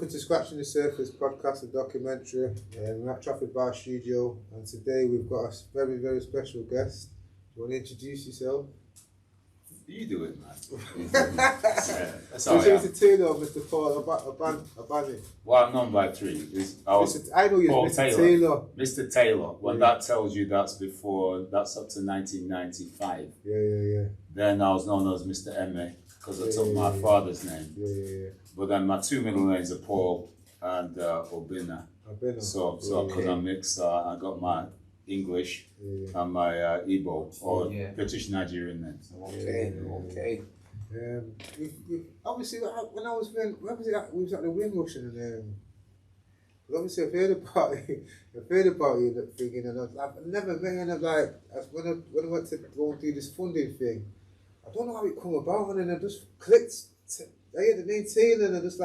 welcome to Scratching the Surface podcast and documentary. We're at Trafford Bar Studio, and today we've got a very, very special guest. Do you want to introduce yourself? You do it, man. That's all. Mr. Taylor, Mr. Paul Obinna. Well, I'm known by three. I know you're Mr. Taylor. Mr. Taylor. Well, that tells you that's up to 1995. Yeah. Then I was known as Mr. M.A. because I took my father's name. Yeah. But then my two middle names are Paul and Obinna. So because I'm mixed, I got my English and my Igbo or British Nigerian names. Okay. Obviously, when I was we was at the Windrush, and obviously I've heard about you that thing, and I've never met, and when I went to go and do this funding thing, I don't know how it come about, and then I just clicked. I heard the name Taylor, and I just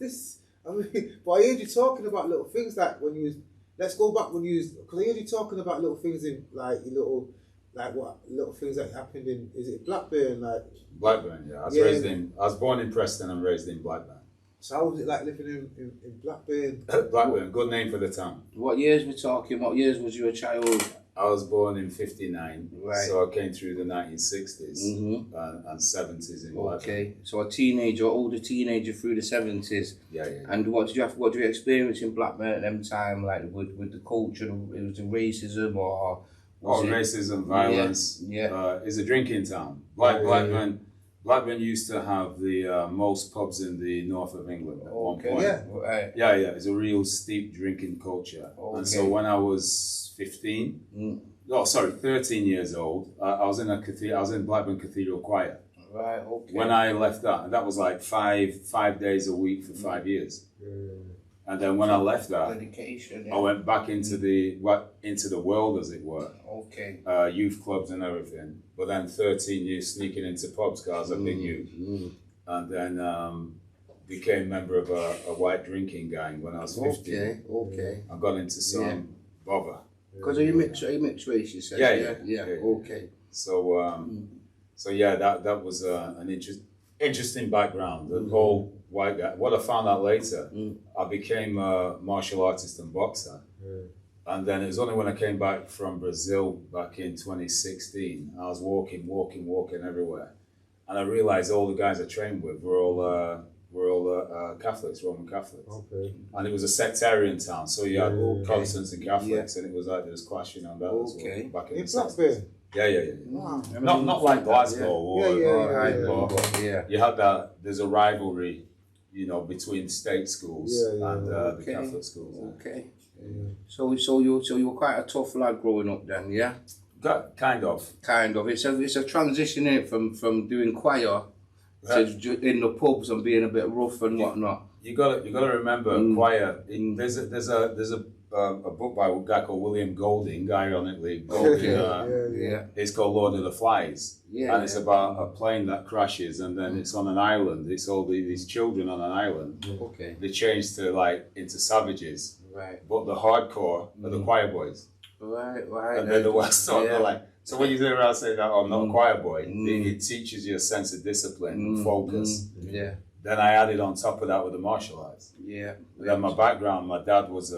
this. I mean, but I heard you talking about little things like when you was. Let's go back when you was, because I heard you talking about little things in little things that happened in, is it Blackburn? Blackburn, yeah. I was born in Preston and raised in Blackburn. So how was it like living in Blackburn? Blackburn, good name for the town. What years we're talking? What years was you a child? I was born in 59, right. So I came through the 1960s and 70s in Blackburn. Okay, so older teenager through the 70s. Yeah. And what did you experience in Blackburn at them time, like with the culture? It was the racism or racism, violence. Yeah. It's a drinking town. Blackburn used to have the most pubs in the north of England at one point. Yeah. It's a real steep drinking culture. Okay. And so when I was 13 years old, I was in Blackburn Cathedral Choir. Right, okay. When I left that was like five days a week for 5 years. And then when I left that, dedication, I went back into the world, as it were. Okay. Youth clubs and everything. But then 13 years sneaking into pubs because I was a big youth. And then became member of a white drinking gang when I was 15. Okay. I got into some bother. Because are you mixed race, you said? Yeah. Okay. So that was an interesting background. The whole white guy. What I found out later, I became a martial artist and boxer. And then it was only when I came back from Brazil back in 2016, I was walking everywhere. And I realized all the guys I trained with were all Catholics, Roman Catholics. Okay. And it was a sectarian town, so you had all Protestants and Catholics, and it was like there was clashing on that as well. Back in the Blackburn? Yeah. Wow. Not like Glasgow Yeah. You had that, there's a rivalry, between state schools and the Catholic schools. Okay. Yeah. So you were quite a tough lad growing up then, yeah? Kind of. It's a transition in it from doing choir to in the pubs and being a bit rough and whatnot. You gotta remember choir. There's a book by a guy called William Golding, ironically. It's called Lord of the Flies. And it's about a plane that crashes and then it's on an island. It's all these children on an island. Okay. They change to into savages. Right. But the hardcore are the choir boys. Right. And they're the ones so when you sit around saying that, I'm not a choir boy, it teaches you a sense of discipline, focus. Yeah. Then I added on top of that with the martial arts. Yeah. Then my background, my dad was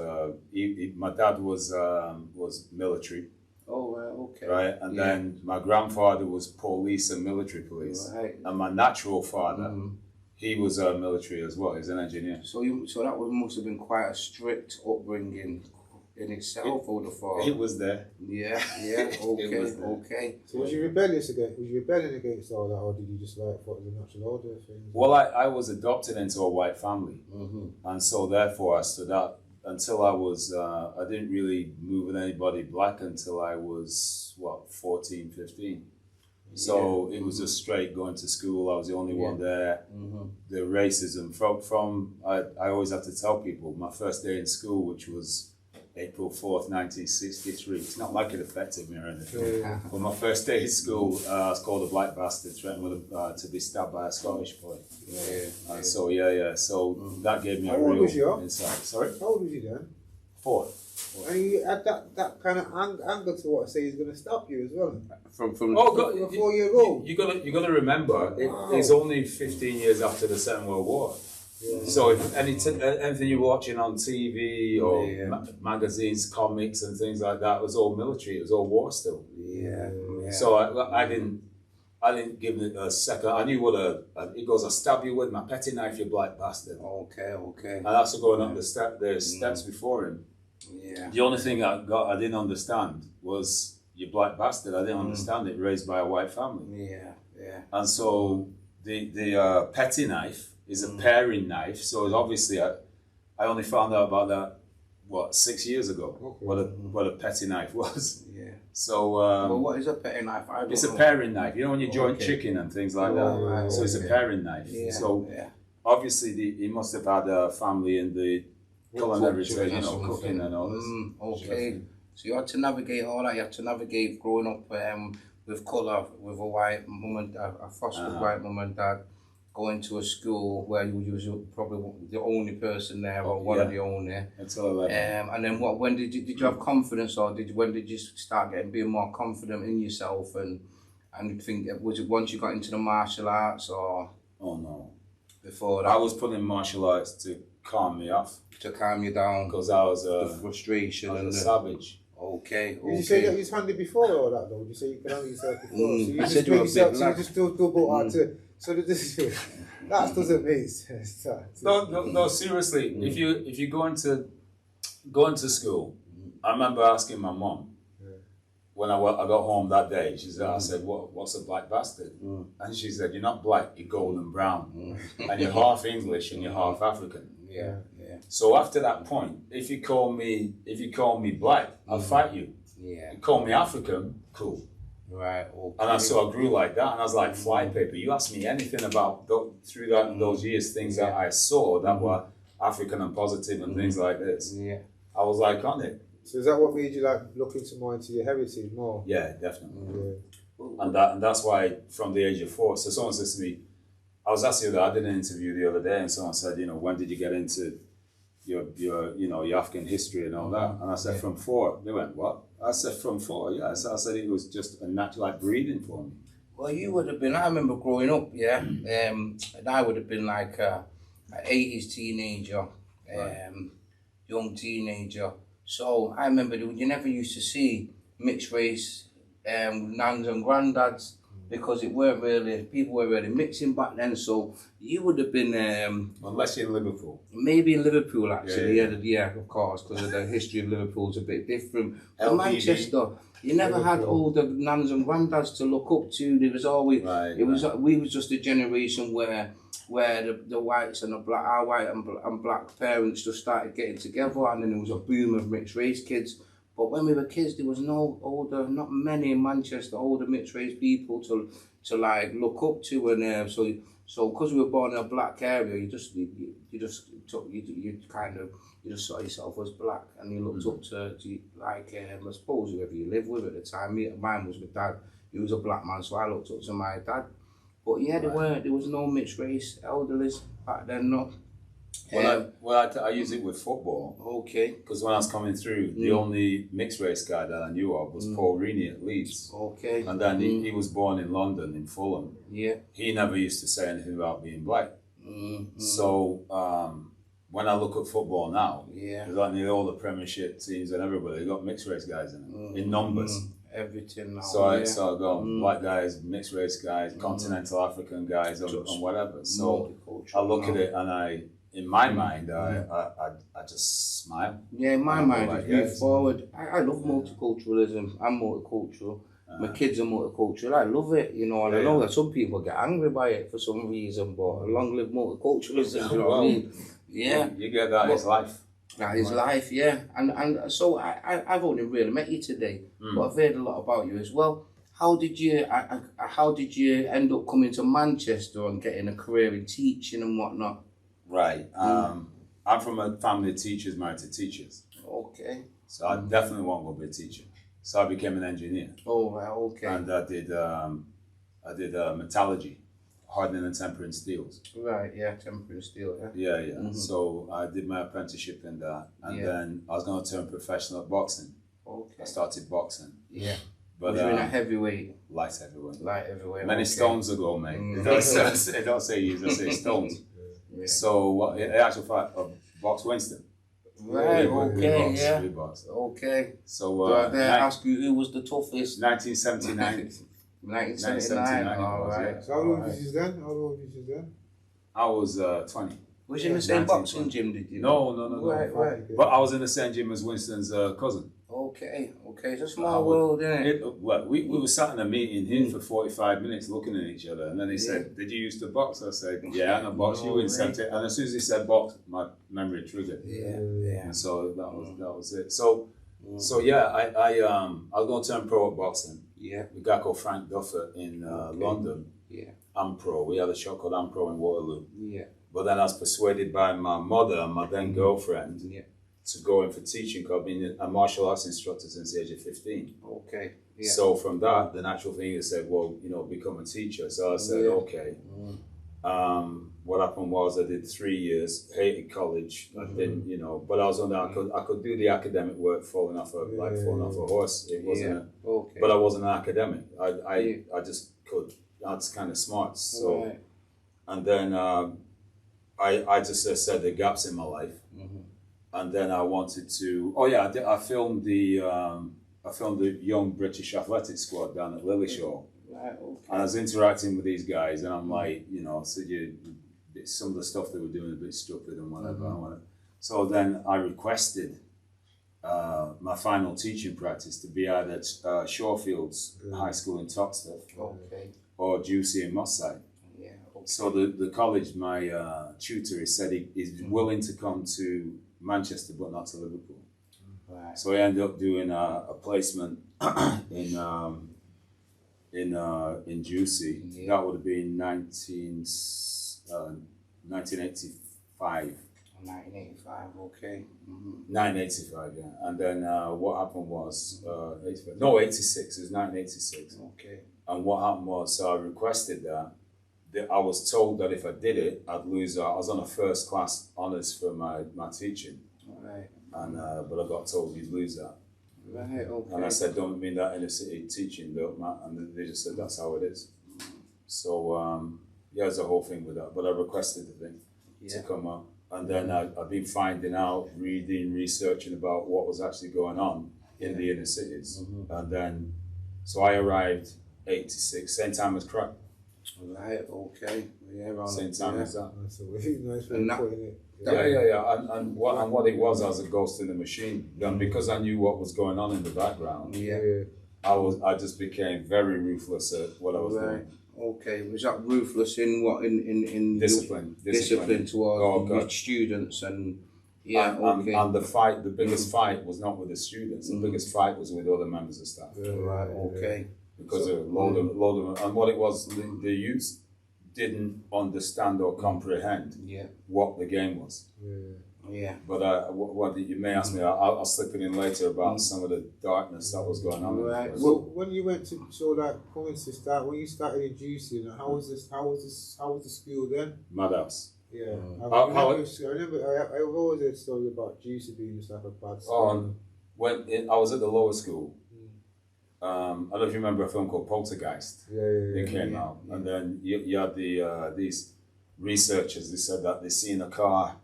military. Oh, right, okay. Right, and then my grandfather was police and military police. Right. And my natural father, he was military as well. He was an engineer. So that must have been quite a strict upbringing in itself, I would have thought. It was there. Yeah. Okay. So was you rebelling against all that, or did you just thought it was a natural order thing? Well, I was adopted into a white family, and so therefore I stood out until I was. I didn't really move with anybody black until I was 14, 15. So it was just straight going to school. I was the only one there. The racism from I always have to tell people my first day in school, which was April 4th, 1963. It's not like it affected me or anything. But my first day at school, I was called a black bastard, threatened to be stabbed by a Scottish boy. So that gave me a real insight. Sorry? How old was you then? 4. And you had that kind of anger to what I say is going to stop you as well. From a 4-year-old. You got to remember, it's only 15 years after the Second World War. So if anything you're watching on TV or magazines, comics and things like that was all military. It was all war still. So I didn't give it a second. I knew what it goes. I stab you with my petty knife, you black bastard. Okay. And that's going up the steps before him. Yeah. The only thing I didn't understand was you black bastard. I didn't understand it. Raised by a white family. Yeah. And so the petty knife is a paring knife. So obviously I only found out about that 6 years ago. What a petty knife was. Yeah. So well, what is a petty knife? It's a paring knife. You know when you joint chicken and things like that. Right, so it's a paring knife. Yeah. So obviously he must have had a family in the culinary trade, cooking and all this. Okay. So you had to navigate all that. You had to navigate growing up with colour, with a white mum and dad, a foster white mum and dad, going to a school where you were probably the only person there or one of the only. That's all and then when did you have confidence, or when did you start being more confident in yourself and think, was it once you got into the martial arts or? Oh no. Before that? I was putting martial arts to calm me off. To calm you down. Because I was the frustration and the savage. Okay. Did you say that you was handy before all that though? Did you say you could handle yourself before? So you I just said you make were a yourself, bit so you just do double art to. So that doesn't make sense. No, seriously. If you go into school, I remember asking my mom when I got home that day. She said, I said, what's a black bastard? And she said, you're not black, you're golden brown, and you're half English and you're half African. Yeah. So after that point, if you call me black, I'll fight you. Yeah. You call me African, cool. Right. Okay. And so I grew like that, and I was like fly paper. You ask me anything about through those years, things that I saw that were African and positive and things like this. Yeah. I was like on it. So is that what made you like look into more into your heritage more? Yeah, definitely. And that's why from the age of 4. So someone says to me, I was asking I did an interview the other day, and someone said, when did you get into your African history and all that? And I said, from 4. They went, what? I said, from 4, yeah. So I said it was just a natural like breathing for me. Well, you would have been, I remember growing up, and I would have been like an 80s teenager, young teenager. So I remember you never used to see mixed race nans and granddads, because people weren't really mixing back then. So you would have been unless you're in Liverpool. Maybe in Liverpool actually, yeah, of course, because of the history of Liverpool's a bit different. But Manchester, you never had all the nans and granddads to look up to. There was always we was just a generation where the whites and our white and black parents just started getting together, and then there was a boom of mixed race kids. But when we were kids, there was not many in Manchester older mixed race people to like look up to, and so because we were born in a black area, you just saw yourself as black, and you looked up to like I suppose whoever you lived with at the time. Mine was my dad. He was a black man, so I looked up to my dad. But yeah, there was no mixed race elderlies back then, no. I use it with football. Okay. Because when I was coming through, the only mixed race guy that I knew of was Paul Obinna at Leeds. Okay. And then he was born in London, in Fulham. Yeah. He never used to say anything about being black. So when I look at football now, like all the Premiership teams and everybody, they got mixed race guys in it, in numbers. Everything now. So I go black guys, mixed race guys, continental African guys, and whatever. So I look at it, and in my mind, I just smile. Yeah, in my mind, it's move forward. I love multiculturalism. I'm multicultural. My kids are multicultural. I love it, and I know that some people get angry by it for some reason, but long live multiculturalism, you know what I mean? Yeah. You get that, it's life. That is life, yeah. And so I've only really met you today, but I've heard a lot about you as well. How did you end up coming to Manchester and getting a career in teaching and whatnot? Right. I'm from a family of teachers, married to teachers. Okay. So I definitely won't go be a teacher. So I became an engineer. Oh, right, okay. And I did metallurgy, hardening and tempering steels. Right, yeah, tempering steel, yeah. Yeah. So I did my apprenticeship in that, and then I was going to turn professional at boxing. Okay. I started boxing. Yeah. But you're in a heavyweight. Light heavyweight. Light heavyweight. Many stones ago, mate. It don't say years, I say stones. So what? In actual fact, box Winston. Right. Okay. Yeah. We boxed. Okay. So I ask you who was the toughest? 1979. 1979. All right. So how old was you then? How old was you then? I was 20. Was you in the same boxing gym? Did you? No. Right. But I was in the same gym as Winston's cousin. Okay. It's a small world, isn't it? Well, we were sat in a meeting here for 45 minutes looking at each other, and then he said, "Did you used to box?" I said, "Yeah, and I boxed you in 70." And as soon as he said box, my memory triggered. Yeah. And so that was it. So yeah, I'll go turn pro at boxing. Yeah. The guy called Frank Duffer in London. Yeah. Ampro. We had a shop called Ampro in Waterloo. Yeah. But then I was persuaded by my mother and my then girlfriend to go in for teaching, because I've been a martial arts instructor since the age of 15. Okay. Yeah. So from that, the natural thing is said, well, become a teacher. So I said, okay. What happened was I did 3 years, hated college. I didn't, but I was on that. I could do the academic work, falling off a horse. It wasn't, but I wasn't an academic. I just could. That's kind of smart. So, and then I just said the gaps in my life. And then I wanted to. Oh yeah, I filmed the young British athletic squad down at Lillyshaw, and I was interacting with these guys, and I'm like, some of the stuff they were doing a bit stupid and whatever. So then I requested my final teaching practice to be either at Shawfields High School in Toxteth, or Ducie in Mosside. So the college, my tutor, he said he's willing to come to Manchester but not to Liverpool. Right. So I ended up doing a placement in Ducie. Yeah. That would have been 1985. 1985. Okay. 1985, yeah. And then what happened was 86. It was 1986. Okay. And what happened was, so I requested that. I was told that if I did it, I'd lose. I was on a first class honours for my teaching, Right. and but I got told you'd lose that. Right. Okay. And I said, don't mean that in a city teaching, don't, Matt. And they just said that's how it is. So there's a whole thing with that. But I requested the thing to come up, and then I've been finding out, reading, researching about what was actually going on in the inner cities, and then so I arrived 86, same time as crack. Right, okay. Yeah, Same time as that. That's a really nice way And of putting it. Yeah. And what it was, I was a ghost in the machine. And because I knew what was going on in the background, I just became very ruthless at what I was doing. Okay, was that ruthless in what in Discipline towards your students and and the biggest fight was not with the students. The biggest fight was with other members of staff. Right, okay. Because a load of them, and what it was, the youths didn't understand or comprehend what the game was. Yeah. But what you may ask me, I'll slip it in later about some of the darkness that was going on. Right. Well, when you went to points to start, when you started in Ducie, how was the school then? Madhouse. Yeah. I I've always heard stories about Ducie being just like a bad school. When I was at the lower school, I don't know if you remember a film called Poltergeist. It came out, and then you had these researchers. They said that they seen a car,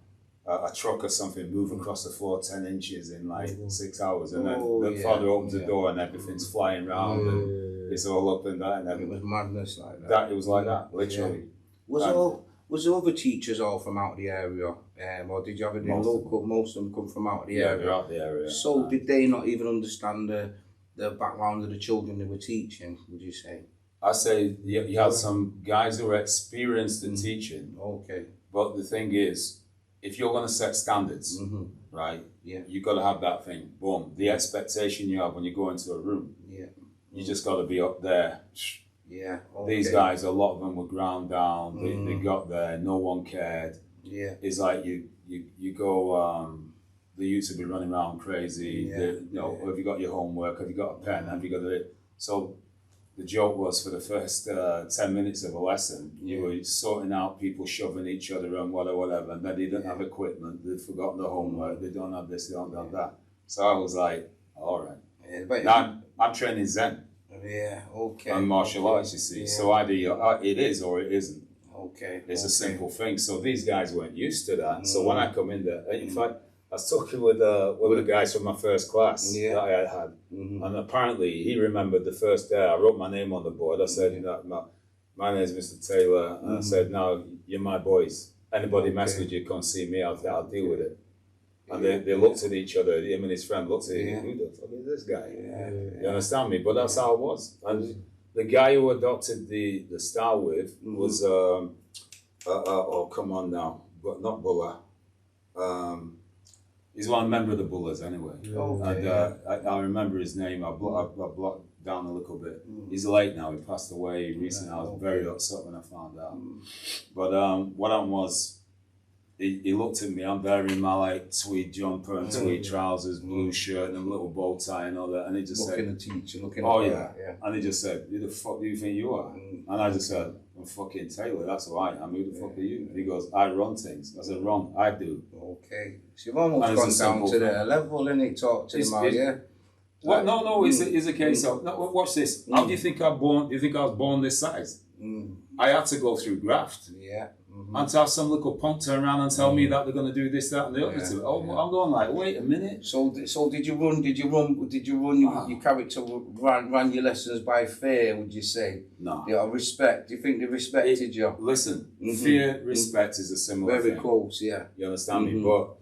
a truck or something move across the floor 10 inches in like 6 hours, and then the father opens the door and everything's flying around and it's all up and that, and it was madness like that. It was like that, literally. Was the other teachers all from out of the area, or did you have any local? Most of them come from out of the area. They're out the area. So did they not even understand the background of the children they were teaching, would you say? I say you had some guys who were experienced in teaching. Okay. But the thing is, if you're going to set standards, right, you got to have that thing, boom. The expectation you have when you go into a room, you just got to be up there. Yeah. Okay. These guys, a lot of them were ground down. They got there, no one cared. Yeah. It's like you go, the youths will be running around crazy. Have you got your homework? Have you got a pen? Have you got it? So the joke was, for the first 10 minutes of a lesson, you were sorting out people shoving each other and whatever, and then they didn't have equipment, they'd forgotten the homework, they don't have this, they don't have that. So I was like, all right. Yeah, now I'm training Zen. Yeah, okay. And martial arts, you see. So either it is or it isn't. Okay. It's a simple thing. So these guys weren't used to that. So when I come in there, in fact, I was talking with one of the guys from my first class that I had, and apparently he remembered the first day I wrote my name on the board. I said, my name is Mr. Taylor, and I said, no, you're my boys. Anybody mess with you, come see me, I'll deal with it. And they looked at each other, him and his friend looked at each other, who the fuck is this guy? You understand me? But that's how it was. And the guy who adopted the style with was, oh, come on now, but not Buller. He's one member of the Bullers anyway. And I remember his name, I blocked down a little bit. He's late now, he passed away recently. I was very upset when I found out. But what happened was, he looked at me, I'm wearing my like tweed jumper and tweed trousers, blue shirt and a little bow tie and all that, and he just said, looking at teacher, and he just said, who the fuck do you think you are? And I just said, I'm fucking Taylor, that's all right, I'm who the fuck are you? He goes, I run things. I said, wrong, I do. Okay. So you've almost gone down to the level, innit? Talk to them, What? No, it's a case of, no, watch this. How do you think I was born this size? I had to go through graft. And to have some little punk turn around and tell me that they're going to do this, that, and the other to it. I'm going like, wait a minute. So did you run your character ran your lessons by fear? Would you say? No. Respect. Do you think they respected you? Listen, fear, respect is a similar thing. Very close, yeah. You understand me? But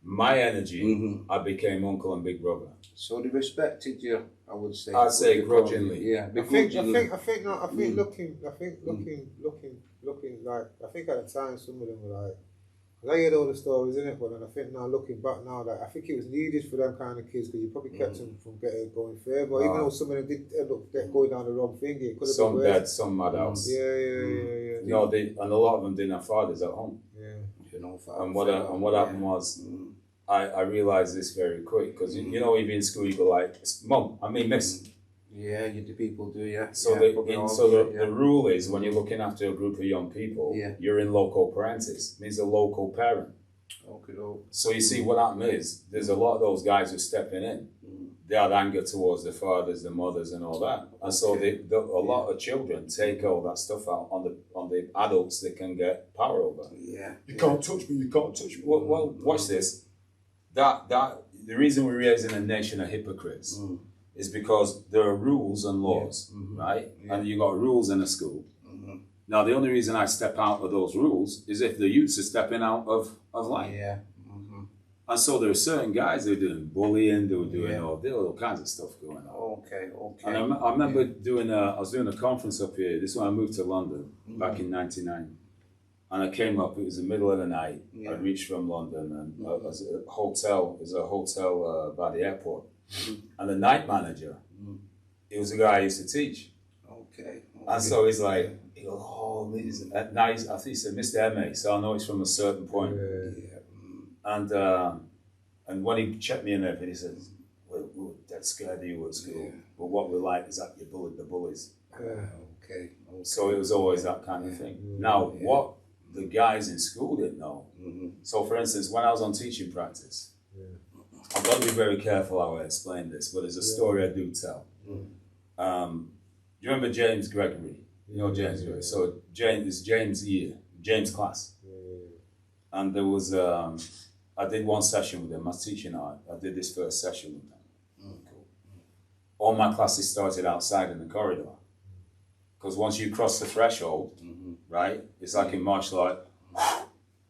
my energy, I became uncle and big brother. So they respected you, I would say. I'd say grudgingly. Yeah. I think looking like, I think at the time some of them were like, I heard all the stories in it, but then I think now looking back now, like I think it was needed for them kind of kids because you probably kept them from going further. Even though some of them did end up going down the wrong thing, it could have some been dead, some mad house. Yeah. You know, and a lot of them didn't have fathers at home. And what happened was, I realised this very quick because you know, even in school you go like, Mum, I mean Miss. Yeah, the people do, So the rule is when you're looking after a group of young people, you're in loco parentis, means a local parent. So you see what happened is, there's a lot of those guys who are stepping in. They had anger towards the fathers, the mothers and all that. And so a lot of children take all that stuff out on the adults they can get power over. You can't touch me, you can't touch me. Well, watch this. The reason we're raising a nation of hypocrites is because there are rules and laws, right? And you got rules in a school. Now, the only reason I step out of those rules is if the youths are stepping out of line. And so there are certain guys who are doing bullying, they were doing all kinds of stuff going on. And I remember I was doing a conference up here. This is when I moved to London back in '99. And I came up, it was the middle of the night. I reached from London and I was at a hotel by the airport. And the night manager, he was the guy I used to teach. And so he's like, oh, nice. I think he said, Mr. M.A., so I know it's from a certain point. And when he checked me in there, he said, we're dead scared of you at school. But what we like is that you bullied the bullies. So it was always that kind of thing. Now, what the guys in school didn't know. So for instance, when I was on teaching practice, I've got to be very careful how I explain this, but there's a story I do tell. You remember James Gregory? You know James Gregory? So James class. And there was, I did one session with him, I was teaching art. I did this first session with him. All my classes started outside in the corridor. Because once you cross the threshold, right, it's like in martial art,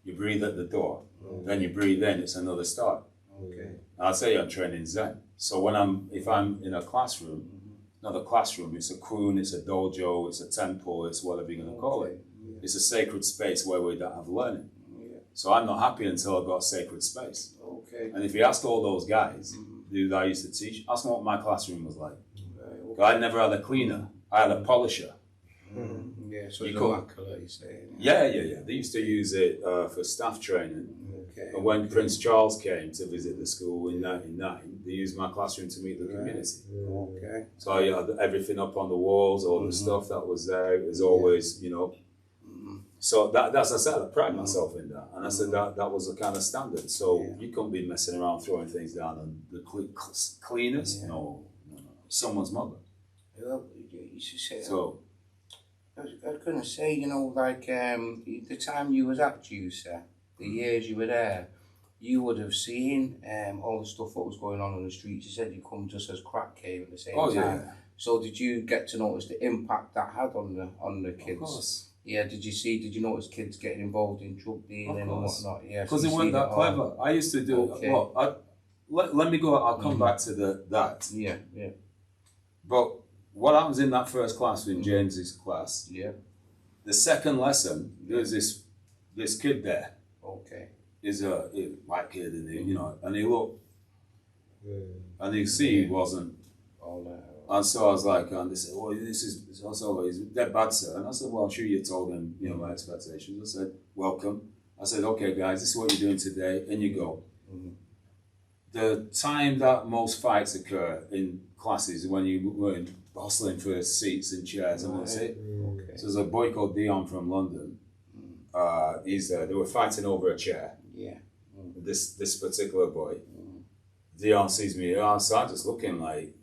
you breathe at the door, then you breathe in, it's another start. I'd say I'm training Zen. So if I'm in a classroom, not a classroom, it's a kun, it's a dojo, it's a temple, it's whatever you're going to call it. It's a sacred space where we don't have learning. So I'm not happy until I've got a sacred space. And if you ask all those guys who I used to teach, ask them what my classroom was like. I never had a cleaner, I had a polisher. So you call it, you say. They used to use it for staff training. And when Prince Charles came to visit the school in '99, they used my classroom to meet the community. So you had everything up on the walls, all the stuff that was there. It was always, you know. So that's I said, I pride myself in that, and I said that was the kind of standard. So you couldn't be messing around throwing things down on the cleaners. No, someone's mother. You should say so. I was going to say, you know, like the time you was at Ducie, the years you were there, you would have seen all the stuff that was going on the streets. You said you come just as crack came at the same time. Yeah. So did you get to notice the impact that had on the kids? Of course. Yeah, did you notice kids getting involved in drug dealing and whatnot? Yeah, because they weren't that clever. I used to do, let me go, I'll come back to that. Yeah. But what happens in that first class, in James's class, the second lesson, there's this kid there. Okay. Is a white kid, and you know, and he looked, and you see he wasn't. And so I was like, and they said, "Oh, this is also he's dead bad, sir." And I said, "Well, I'm sure you told him, you know, my expectations." I said, "Welcome." I said, "Okay, guys, this is what you're doing today," and you go. The time that most fights occur in classes when you were hustling for seats and chairs, and that's it. Okay. So there's a boy called Dion from London. They were fighting over a chair. Yeah. This particular boy. Dion sees me. So I'm just looking like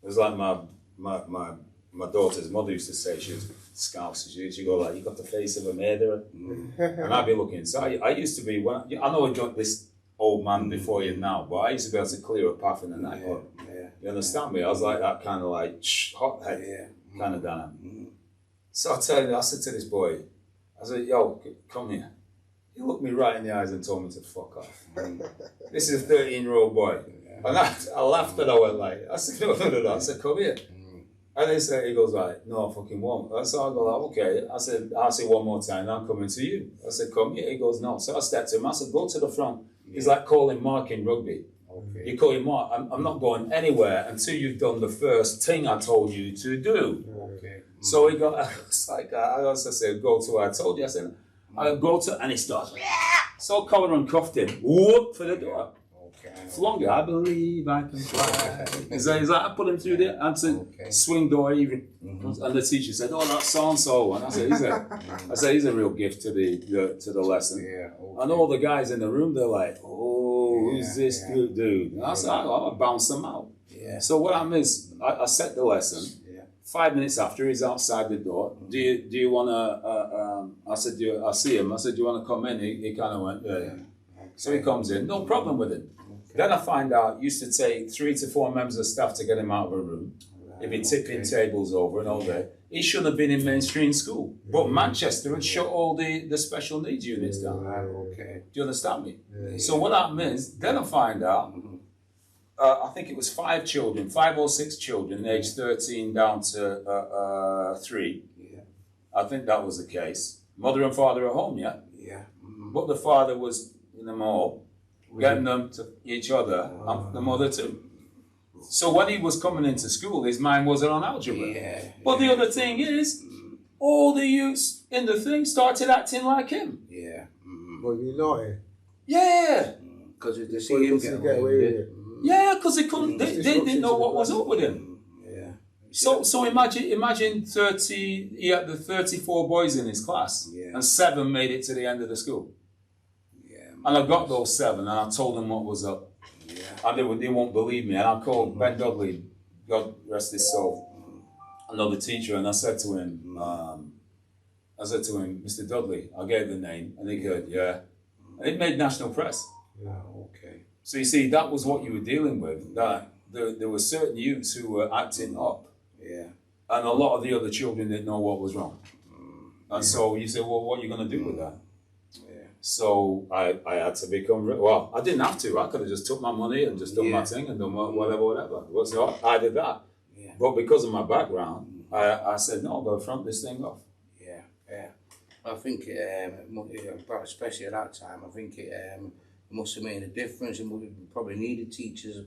it was like my daughter's mother used to say. She was Scouse. She go like, "You got the face of a murderer," and I'd be looking. So I used to be I know I got this old man before you now, but I used to be able to clear a path in the nightclub. You understand me? I was like that kind of like hothead kind of dynamic. So I said to this boy, I said, "Yo, come here." He looked me right in the eyes and told me to fuck off. This is a 13-year-old boy. And I laughed and I went like, I said, no. I said, "Come here." And he goes like, "No, I fucking won't." And so I go like, "Okay." I said, "I'll say one more time, I'm coming to you." I said, "Come here." He goes, "No." So I stepped to him. I said, "Go to the front." He's like calling Mark in rugby. Okay. You call him Mark. I'm not going anywhere until you've done the first thing I told you to do. Okay. So he got, it's like, I also said, "Go to where I told you." I said, "I go to," and he starts, so collar and cuffed him, whoop for the door. Okay. Flung it. "I believe I can fly." He's like, I put him through the swing door even. And the teacher said, "Oh, that's so and so." And I said, he's a real gift to the lesson. Yeah. Okay. And all the guys in the room, they're like, "Oh, who's this dude?" And I said, "I'm gonna bounce them out." Yeah. So what I miss, I set the lesson. 5 minutes after, he's outside the door. Do you want to? I said, I see him. I said, "Do you want to come in?" He kind of went, "Yeah." So he comes in, no problem with him. Then I find out it used to take 3 to 4 members of staff to get him out of a room. He'd be tipping tables over and all day. He shouldn't have been in mainstream school. But Manchester had shut all the special needs units down. Do you understand me? So what that means, then I find out, I think it was 5 or 6 children, aged 13 down to 3. I think that was the case. Mother and father at home, but the father was in the mall, getting them to each other, and the mother too. So when he was coming into school, his mind wasn't on algebra. But the other thing is, all the youths in the thing started acting like him. Well, you know it. Yeah. Because they see him get away with it. Yeah, because they couldn't. They didn't know what was up with him. So imagine 30. He had the 34 boys in his class, and 7 made it to the end of the school. And I got those 7, and I told them what was up. And they won't believe me. And I called Ben Dudley, God rest his soul, another teacher, and I said to him, "Mr. Dudley," I gave the name, and he goes, "Yeah." And it made national press. So you see, that was what you were dealing with. That there were certain youths who were acting up, and a lot of the other children didn't know what was wrong. And so you say, "Well, what are you going to do with that?" So I had to become, well, I didn't have to. I could have just took my money and just done my thing and done whatever. So I did that. But because of my background, I said, "No, I'm going to front this thing off." I think, especially at that time, I think it must have made a difference, and we probably needed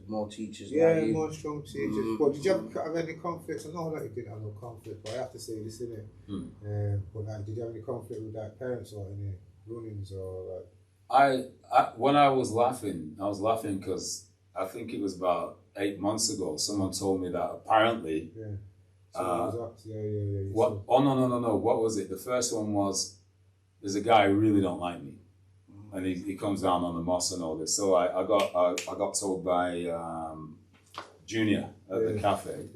more teachers. More strong teachers. But did you have any conflicts? I know that you didn't have no conflict, but I have to say this, innit? But did you have any conflict with parents or any rulings or like? When I was laughing because I think it was about 8 months ago. Someone told me that apparently. What? Oh no! What was it? The first one was, there's a guy who really don't like me, and he comes down on the moss and all this. So I got told by Junior at the cafe.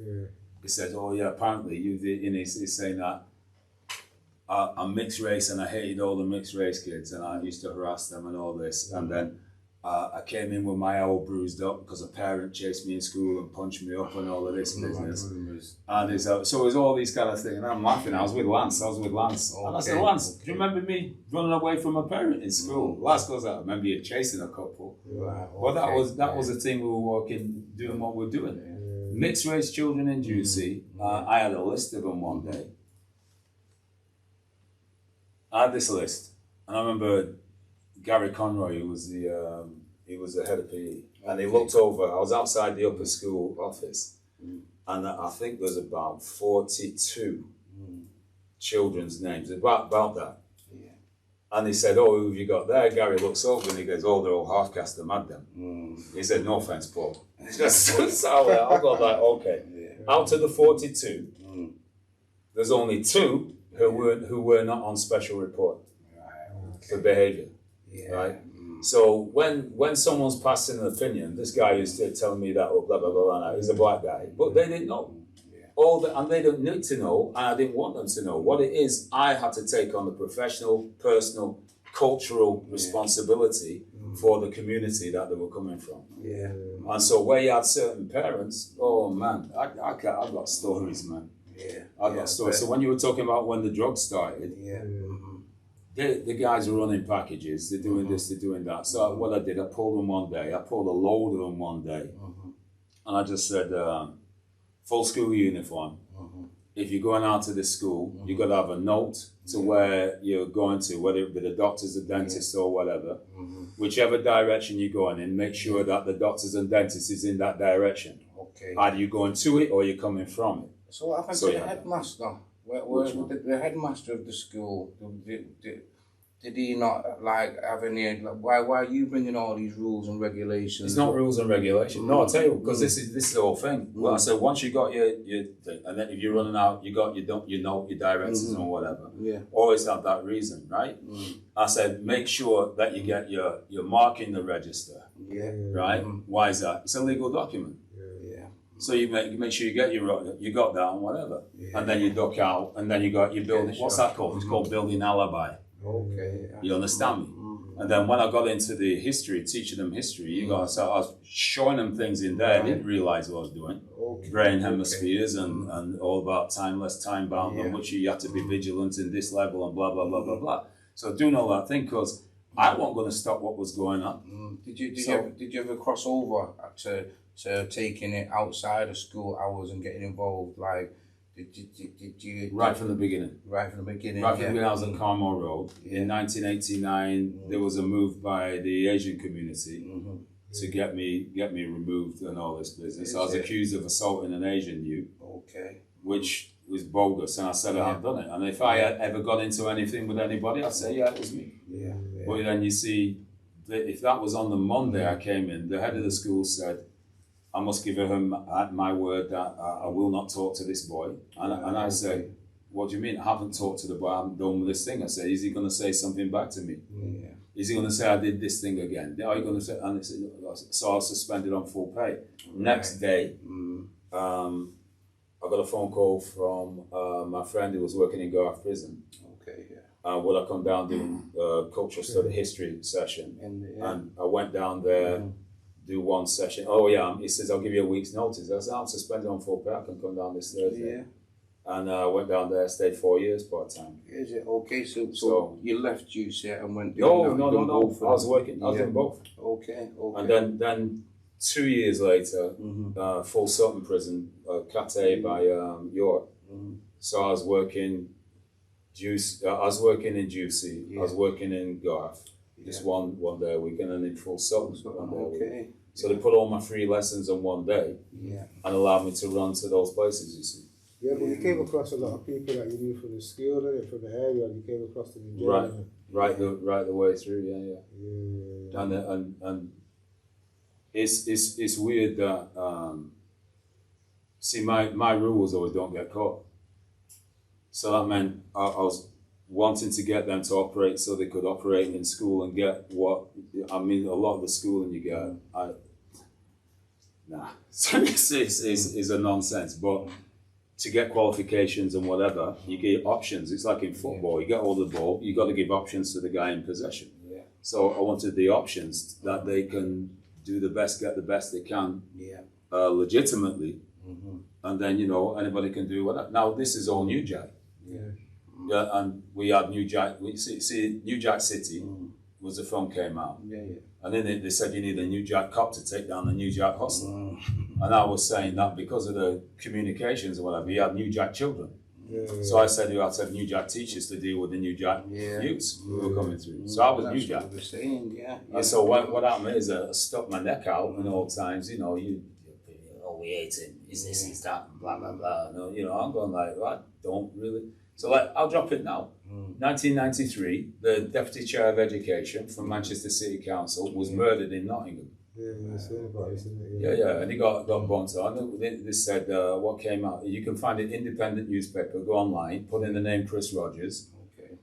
he said, "Oh yeah, apparently you did." And he's saying that I'm mixed race and I hated all the mixed race kids and I used to harass them and all this. And then I came in with my eye all bruised up because a parent chased me in school and punched me up and all of this business. And it's, so it was all these kind of things. And I'm laughing. I was with Lance. And I said, "Lance, do you remember me running away from a parent in school?" Lance goes, "I remember you chasing a couple." Well, that was the thing we were doing what we're doing. Mixed race children in Ducie. I had a list of them one day. I had this list, and I remember Gary Conroy, who was the head of PE, and he looked over. I was outside the upper school office, and I think there's about 42 children's names about that. Yeah. And he said, "Oh, who have you got there?" Gary looks over and he goes, "Oh, they're all half caste. I'm at them." He said, "No offense, Paul." So I got like, okay. Yeah. Out of the 42, there's only 2 who were not on special report for behaviour, right? So when someone's passing an opinion, this guy used to tell me that, oh, blah blah blah, blah, he's a black guy, but they didn't know and they don't need to know, and I didn't want them to know what it is. I had to take on the professional, personal, cultural responsibility for the community that they were coming from. Yeah. And so where you had certain parents, oh man, I've got stories, man. Yeah, I got stories. So when you were talking about when the drugs started, the guys are running packages. They're doing this, they're doing that. So what I did, I pulled them one day. I pulled a load of them one day, and I just said, full school uniform. If you're going out to this school, you got to have a note to where you're going to, whether it be the doctors, the dentists, or whatever. Whichever direction you're going in, make sure that the doctors and dentists is in that direction. Okay. Either you're going to it or you're coming from it. So what happened to the headmaster? The headmaster of the school, did he not like have any? Why are you bringing all these rules and regulations? It's not rules and regulations. No, I'll tell you, because this is the whole thing. Well, I said once you got your thing, and then if you're running out, you got your directors or whatever. Yeah. Always have that reason, right? I said make sure that you get your mark in the register. Yeah. Right. Why is that? It's a legal document. So you make sure you get you got that and whatever, and then you duck out, and then you got your building. What's that called? It's called building alibi. Okay. You understand me? And then when I got into the history, teaching them history, so I was showing them things in there. I didn't realize what I was doing. Brain hemispheres and all about timeless, time bound, on which you have to be vigilant in this level and blah blah blah blah blah. So doing all that thing because I wasn't going to stop what was going on. Did you ever cross over to taking it outside of school hours and getting involved? Like, did you... Right from the beginning. Right from the beginning, Right from the beginning, I was on Carmel Road. In 1989, there was a move by the Asian community to get me removed and all this business. I was accused of assaulting an Asian youth, which was bogus, and I said I had done it. And if I had ever got into anything with anybody, I'd say, yeah, it was me. But then you see, if that was on the Monday I came in, the head of the school said, I must give him my word that I will not talk to this boy. And I said, what do you mean? I haven't talked to the boy, I haven't done this thing. I said, is he going to say something back to me? Yeah. Is he going to say I did this thing again? Are you going to say? And so I was suspended on full pay. Right. Next day, I got a phone call from my friend who was working in Garth Prison. Okay, yeah. Would I come down doing cultural study history session? And I went down there. Do one session. Oh yeah, he says I'll give you a week's notice. I said I'm suspended on full pay. I can come down this Thursday. Yeah. And I went down there, stayed 4 years part time. Is it okay? So you left Ducie and went. No. I was working. I was doing both. Okay. And then 2 years later, full Sutton prison, Cat A by York. So I was working. I was working in Ducie. I was working in Garth. Just one day a week, and then in full Sutton one day a week. So they put all my free lessons on one day, and allowed me to run to those places. You see. Yeah, but you came across a lot of people that you knew from the school, from the area, and you came across them in jail. Right the way through. Yeah. And it's weird that see my rule was always don't get caught. So that meant I was wanting to get them to operate so they could operate in school and get what I mean. A lot of the schooling you get, so it's a nonsense. But to get qualifications and whatever, you get options. It's like in football, you get all the ball, you got to give options to the guy in possession. Yeah. So I wanted the options that they can do the best, get the best they can, legitimately, and then, you know, anybody can do whatever. Now this is all New Jack. Yeah, and we had New Jack. We see New Jack City was the film came out. And then they said you need a New Jack cop to take down the New Jack hustler. And I was saying that because of the communications or whatever, you had New Jack children. So I said you had to have New Jack teachers to deal with the New Jack youths who were coming through. So I was New Jack. What saying, And so what happened is I stuck my neck out in all times, you know, we hate him, is this, is that, blah, blah, blah. No, you know, I'm going like, I don't really. So like, I'll drop it now. 1993, the Deputy Chair of Education from Manchester City Council was murdered in Nottingham. And he got burnt on. They said what came out. You can find an independent newspaper. Go online, put in the name Chris Rogers,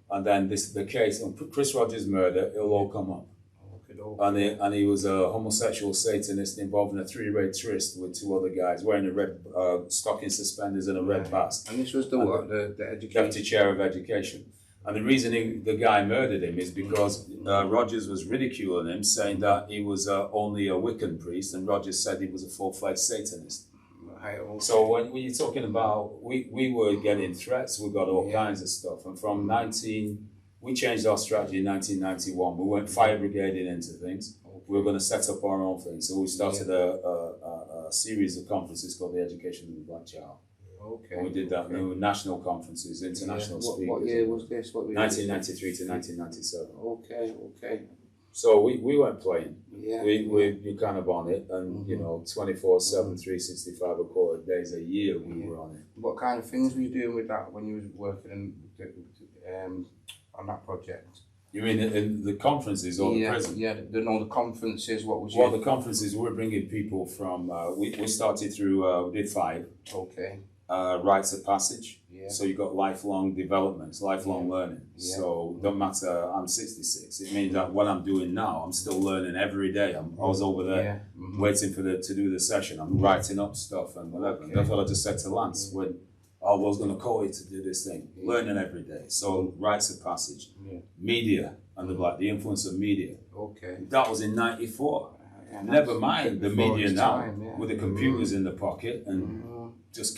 and then the case on Chris Rogers' murder. It'll all come up. And he was a homosexual Satanist involved in a three-way tryst with two other guys wearing a red stocking suspenders and a red vest. And this was the what? The education? Deputy Chair of Education. And the reason the guy murdered him is because Rogers was ridiculing him, saying that he was only a Wiccan priest, and Rogers said he was a full-fledged Satanist. So when you're talking about, we were getting threats, we got all kinds of stuff. And from we changed our strategy in 1991. We went fire brigading into things. We were going to set up our own thing. So we started a series of conferences called the Education of the Black Child. And we did that. There were national conferences, international speakers. What year was this? 1993 to 1997. Okay. So we weren't playing. We kind of on it, and you know, 24/7, 365 days a year we were on it. What kind of things were you doing with that when you was working on that project? You mean in the conferences or the prison? The conferences. What was the conferences, we're bringing people from. We started through. We did 5. Rites of passage. So you got lifelong development, lifelong learning. So don't matter. I'm 66. It means that what I'm doing now, I'm still learning every day. I was over there waiting to do the session. I'm writing up stuff and whatever. And that's what I just said to Lance when I was going to call you to do this thing. Learning every day. So rites of passage, media and the influence of media. That was in '94. Never mind the media now with the computers in the pocket and. Just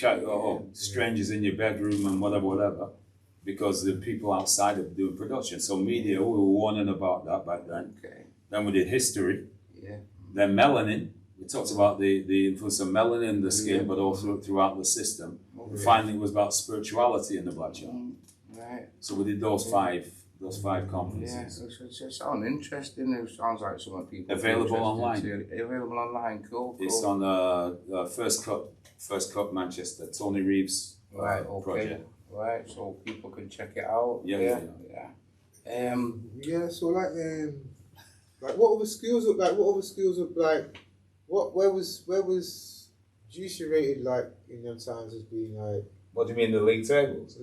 strangers in your bedroom and whatever, because the people outside of doing production. So media, we were warning about that back then. Then we did history. Then melanin. We talked about the influence of melanin in the skin, but also throughout the system. Finally, it was about spirituality in the Black Child. So we did those five conferences. It sounds interesting. It sounds like some people available online. Available online. Cool. It's on First Cup Manchester, Tony Reeves project. Right, so people can check it out. So like what other skills where was Ducie rated like in them times as being like? What do you mean, the league tables?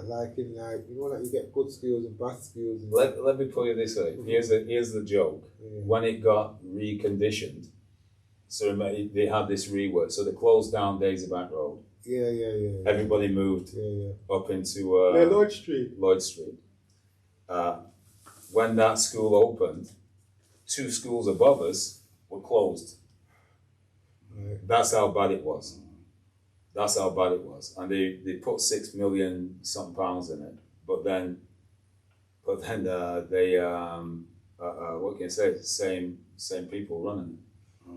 like you get good skills and bad skills. And let me put it this way. Here's the joke. When it got reconditioned, so they had this rework. So they closed down Daisy Bank Road. Everybody moved up into Lloyd Street. When that school opened, 2 schools above us were closed. That's how bad it was. And they put £6 million some pounds in it. But then they what can you say? Same people running it.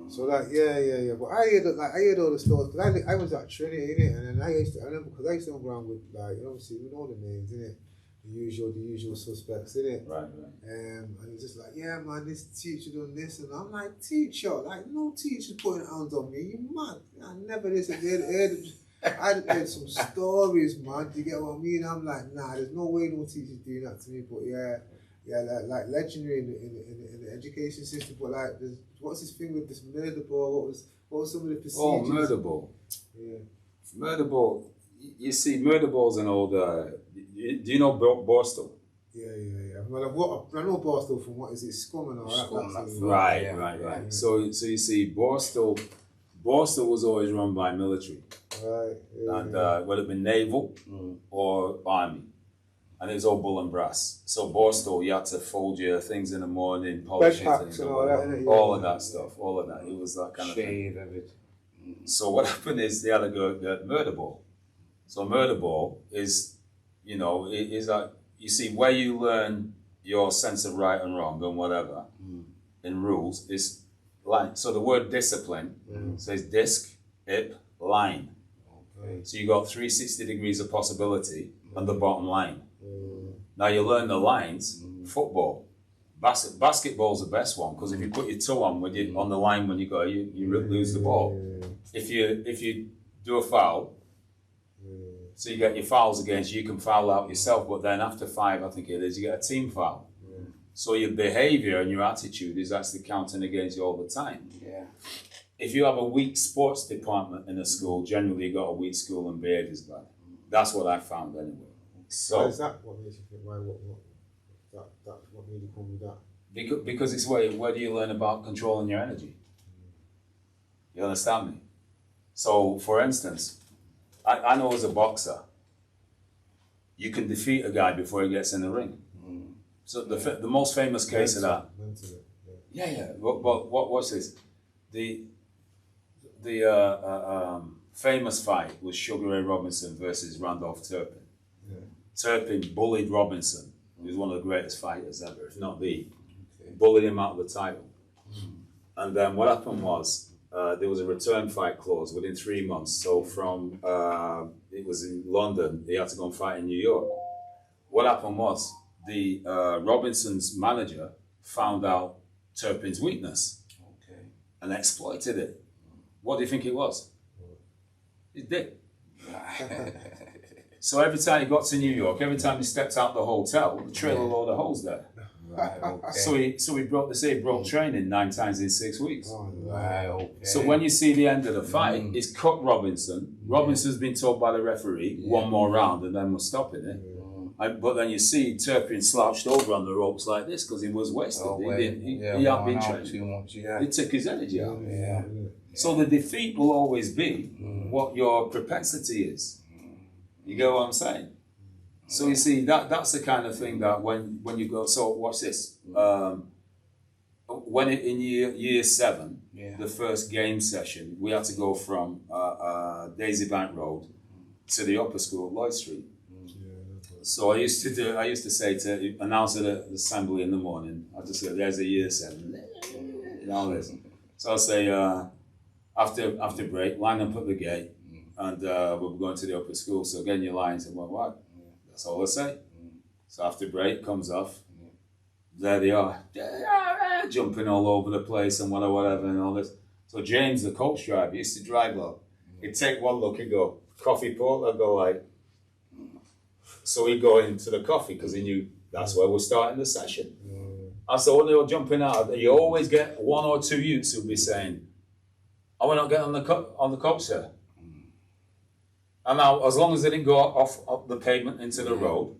So but I heard all the stories because I was at Trinity, innit? And then I remember because I used to go around with obviously we know the names, innit? The usual suspects, innit? Right. And he's just like, yeah man, this teacher done this, and I'm like, teacher, like no teacher's putting hands on me, you mad? I never listened. I heard some stories, man. Do you get what I mean? I'm like, nah, there's no way no teacher's doing that to me. But like legendary in the education system. But like, what's this thing with this murder ball? What was some of the procedures? Oh, murder ball. Murder ball. You see, murder ball's an old. Do you know Borstal? Yeah. Well, I know Borstal from what is it, Scum and all that. Right. So you see, Borstal was always run by military. Right. And whether it be naval or army. And it was all bull and brass. So Borstal, you had to fold your things in the morning, polish it, and all that, innit? all of that stuff, all of that. It was that kind of thing. Shave everything. So what happened is they had to go at murder ball. So murder ball is, you know, is like, you see, where you learn your sense of right and wrong and whatever in rules is line. So the word discipline says disc, hip, line. Okay. So you got 360 degrees of possibility on the bottom line. Now you learn the lines. Football, basketball's the best one, because if you put your toe on when you on the line when you go, you lose the ball. If you do a foul, so you get your fouls against you, can foul out yourself, but then after 5, I think it is, you get a team foul. So your behaviour and your attitude is actually counting against you all the time. Yeah. If you have a weak sports department in a school, generally you got a weak school and behaviour's bad. That's what I found anyway. So why is that? What makes you think? Why? What made you come with that? Because it's where do you learn about controlling your energy? You understand me? So, for instance, I know as a boxer, you can defeat a guy before he gets in the ring. So the most famous case of that. Yeah. But what's this? The famous fight was Sugar Ray Robinson versus Randolph Turpin. Turpin bullied Robinson, who was one of the greatest fighters ever, if not the. Bullied him out of the title. And then what happened was, there was a return fight clause within 3 months. So from, it was in London, he had to go and fight in New York. What happened was, the Robinson's manager found out Turpin's weakness and exploited it. What do you think it was? His dick. So every time he got to New York, every time he stepped out the hotel, the trailer load of holes there. Right, okay. So he broke training 9 times in 6 weeks. Right, okay. So when you see the end of the fight, it's cut Robinson. Robinson's been told by the referee, one more round and then we're stopping it. But then you see Turpin slouched over on the ropes like this because he was wasted. He hadn't been trained. Too much, It took his energy out. Yeah. So the defeat will always be what your propensity is. You get what I'm saying? So you see, that's the kind of thing that when you go, so watch this. When in year 7, the first game session, we had to go from Daisy Bank Road to the upper school at Lloyd Street. So I used to say to announce at the assembly in the morning, I just say, there's a year 7, you know this. So I'll say, after break, line up at the gate, and we'll be going to the upper school. So again, your lines and what? That's all I say. So after break comes off, there they are, jumping all over the place and whatever and all this. So James, the coach driver, used to drive up. He'd take one look, he'd go, coffee pot, I'd go like, so he'd go into the coffee because he knew that's where we're starting the session. And so when they were jumping out, you always get 1 or 2 youths who'll be saying, "I will not get on the coach, sir." And now, as long as they didn't go off the pavement into the road,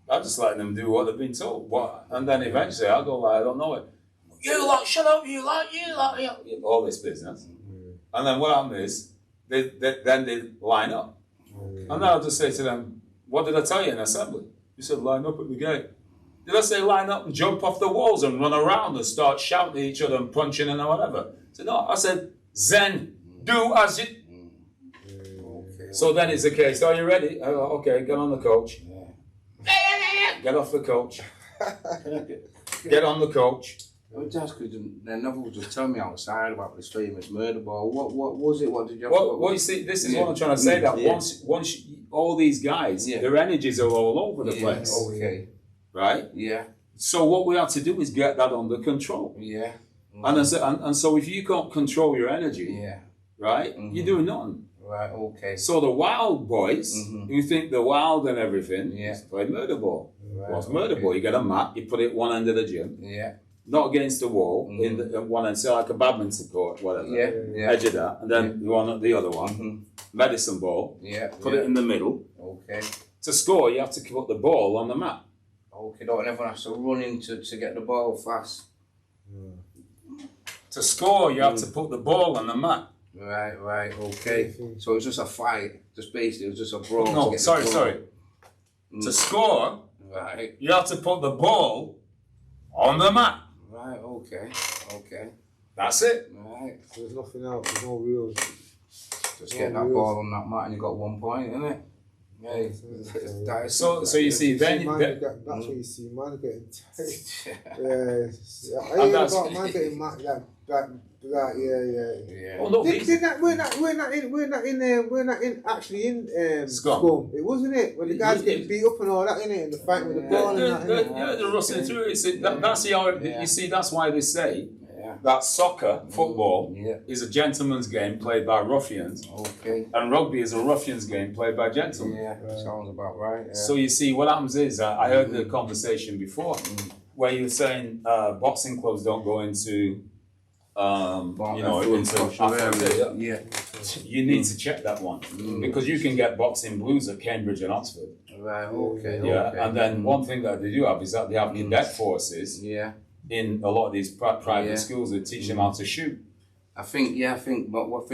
I just let them do what they've been told. And then eventually I'll go like, I don't know it. You lot, shut up, you lot, all this business. And then what happens is, they line up. And then I'll just say to them, what did I tell you in assembly? You said line up at the gate. Did I say line up and jump off the walls and run around and start shouting at each other and punching and whatever? I said, no, I said, Zen, do as you... So then it's the case, are you ready? Okay, get on the coach. Get off the coach. Get on the coach. Just because another was just telling me outside about this famous murder ball. What was it? What did you? Well, you see, this is what I'm trying to say. That once all these guys, their energies are all over the place. Okay. Right. Yeah. So what we have to do is get that under control. Yeah. And so if you can't control your energy, right, you're doing nothing. Right. Okay. So the wild boys who think they're wild and everything, play murder ball. Right, What's murder ball? You get a mat, you put it at one end of the gym. Yeah. Not against the wall, at one end, so like a badminton court, whatever. Yeah. Edge of that, and then one at the other one. Medicine ball. Yeah. Put it in the middle. Okay. To score, you have to put the ball on the mat. Okay, and everyone has to run in to get the ball fast. To score, you have to put the ball on the mat. Right, okay. So it was just a fight, just basically, it was just a brawl. No, sorry. To score, right, you have to put the ball on the mat. Right, okay. That's it. Right. There's nothing else, there's no rules. Just get that ball on that mat and you got 1 point, isn't it? Yeah. So you see, then that's what you see, man getting tight. I And hear that's- about man getting mad, yeah. Oh, no, We're not actually in Scum. Scum. It wasn't it when the guys getting beat up and all that, innit, and the fight with the ball and that. Innit? They're rustling through it. That's you see, that's why they say Yeah. that soccer, football, Yeah. is a gentleman's game played by ruffians, Okay. and rugby is a ruffian's game played by gentlemen. Yeah, sounds about right. Yeah. So you see, what happens is, I heard the conversation before, where you were saying boxing clubs don't go into, into yeah. You need to check that one, because you can get boxing blues at Cambridge and Oxford. Right, okay. Yeah, okay. and then one thing that they do have is that they have cadet forces Yeah. in a lot of these private Yeah. schools that teach them how to shoot. I think what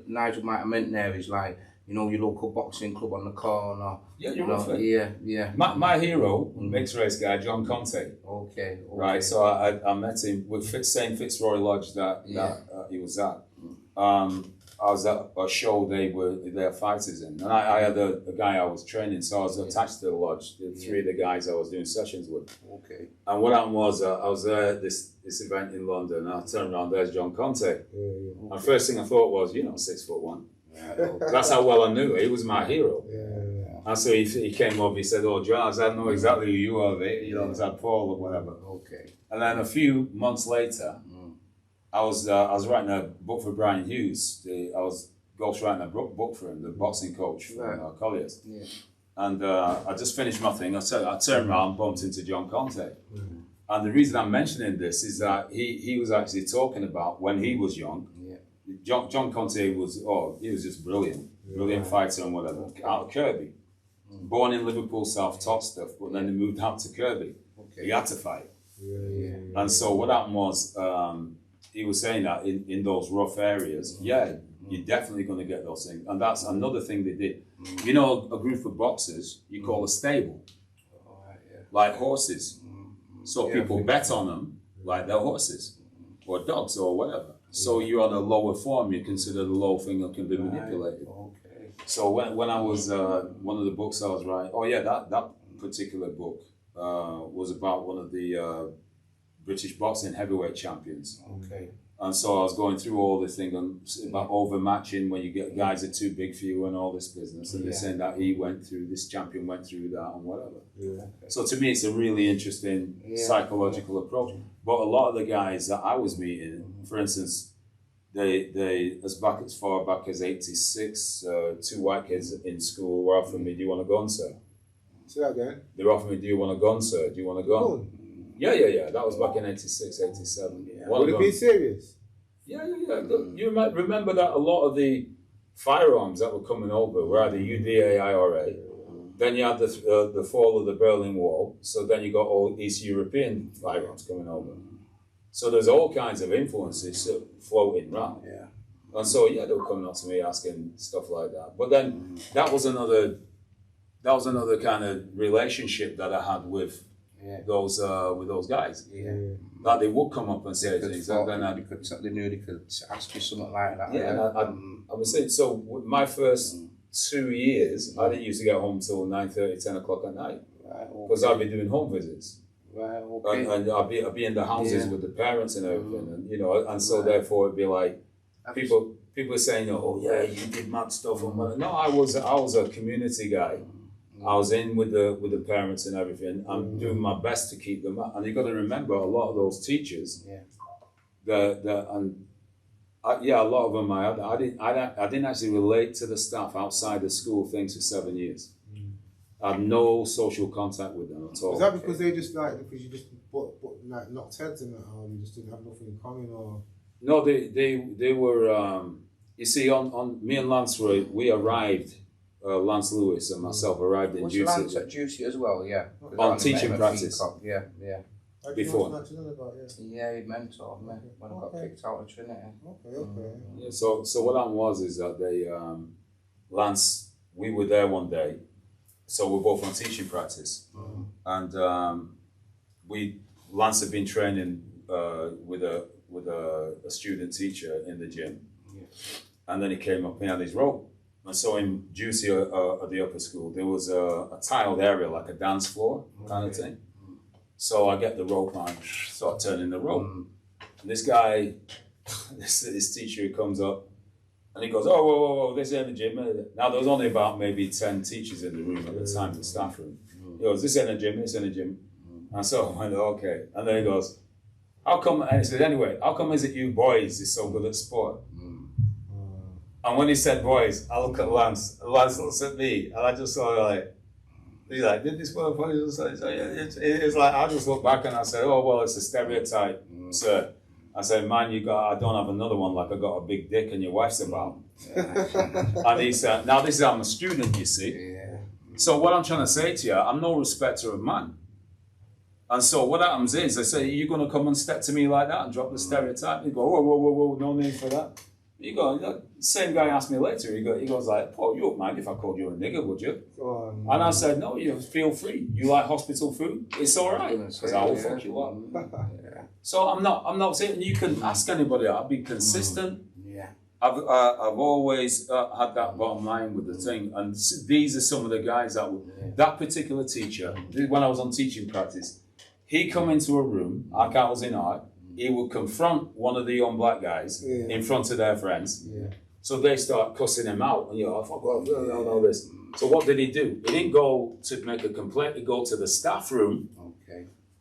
Nigel might have meant there is like, you know, your local boxing club on the corner. Yeah, you you're know, right. Yeah. My hero, mixed race guy, John Conte. Okay. Right, so I met him with same Fitzroy Lodge that he was at. I was at a show they were fighters in, and I had a guy I was training, so I was attached to the lodge. The three of the guys I was doing sessions with. Okay. And what happened was I was there at this event in London, and I turned around. There's John Conte. And first thing I thought was, 6'1". That's how well I knew. He was my hero. And so he came up. He said, "Oh, John, I know exactly who you are. Is that Paul or whatever?" Okay. And then a few months later, I was writing a book for Brian Hughes. I was ghostwriting a book for him, the boxing coach from Colliers. Yeah. And I just finished my thing. I turned around, bumped into John Conte. And the reason I'm mentioning this is that he was actually talking about when he was young. Yeah. John Conte was just brilliant fighter and whatever. Out of Kirby, born in Liverpool South, top stuff, but then he moved out to Kirby. Okay. He had to fight. And so what happened was, he was saying that in those rough areas, you're definitely going to get those things. And that's another thing they did. You know, a group of boxers, you call a stable, like horses. So people bet on them like they're horses or dogs or whatever. So you're on a lower form, you're considered a low thing that can be manipulated. Okay. So when I was, one of the books I was writing, that particular book was about one of the British boxing heavyweight champions. Okay. And so I was going through all this thing about overmatching when you get guys that are too big for you and all this business. And they're saying that this champion went through that and whatever. Yeah. So to me, it's a really interesting psychological approach. But a lot of the guys that I was meeting, for instance, they as far back as 86, two white kids in school were offering me, "Do you want a gun, sir?" Say that again. They were offering me, "Do you want a gun, sir? Do you want a gun?" Gun? Yeah. That was back in 86, 87. Would it be serious? Yeah. You might remember that a lot of the firearms that were coming over were either UDA-IRA. Then you had the fall of the Berlin Wall. So then you got all East European firearms coming over. So there's all kinds of influences floating around. Yeah. And so they were coming up to me asking stuff like that. But then that was another kind of relationship that I had with those guys. Yeah. That they would come up and say things, and then they knew they could ask you something like that. I was saying, so with my first 2 years, I didn't used to get home till 9:30, 10 o'clock at night, because I'd be doing home visits. Right, okay. And I'd be in the houses with the parents and everything, and and so therefore it'd be like people are saying, "Oh yeah, you did mad stuff." And no, I was a community guy. I was in with the parents and everything. I'm doing my best to keep them up. And you got to remember, a lot of those teachers, a lot of them I didn't actually relate to the staff outside the school things for 7 years. I had no social contact with them at all. Is that because they just because you just knocked heads in that, or you just didn't have nothing in common, or? No, they were. You see, on me and Lance, we arrived. Lance Lewis and myself arrived in Ducie. Lance at Ducie as well, yeah. On teaching practice. Yeah. before. Yeah, he mentored me when I got kicked out of Trinity. Okay. Yeah, so what happened was is that they Lance, we were there one day, so we're both on teaching practice, and Lance had been training with a student teacher in the gym, and then he came up and he had his rope. And so in Ducie at the upper school, there was a tiled area, like a dance floor kind of thing. So I get the rope and I start turning the rope. And this guy, this teacher comes up and he goes, "Oh, whoa, this ain't the gym." Now there was only about maybe 10 teachers in the room at the time, in the staff room. He goes, "This ain't a gym, this ain't a gym." And so I went, "Okay." And then he goes, "How come," and he said, "Anyway, how come is it you boys is so good at sport?" And when he said boys, I look at Lance, and Lance looks at me, and I just sort of like, he's like, "Did this motherfucker just say?" It's like, I just look back and I say, "Oh, well, it's a stereotype, sir." I said, "Man, I don't have another one, like I got a big dick and your wife's about." And he said, "Now this is, I'm a student, you see." So what I'm trying to say to you, I'm no respecter of man. And so what happens is, I say, "Are you going to come and step to me like that and drop the stereotype?" You go, whoa, no need for that. You go, the same guy asked me later, he goes like, "Paul, you wouldn't mind if I called you a nigger, would you?" And I said, "No, you feel free. You like hospital food? It's all right." Because I will fuck you up. So I'm not saying, you can ask anybody, I'll be consistent. I've always had that bottom line with the thing, and these are some of the guys that particular teacher, when I was on teaching practice, he come into a room, like I was in art, he would confront one of the young black guys in front of their friends. So they start cussing him out, and "Oh, fuck off, no, this." So what did he do? He didn't go to make a complaint, he'd go to the staff room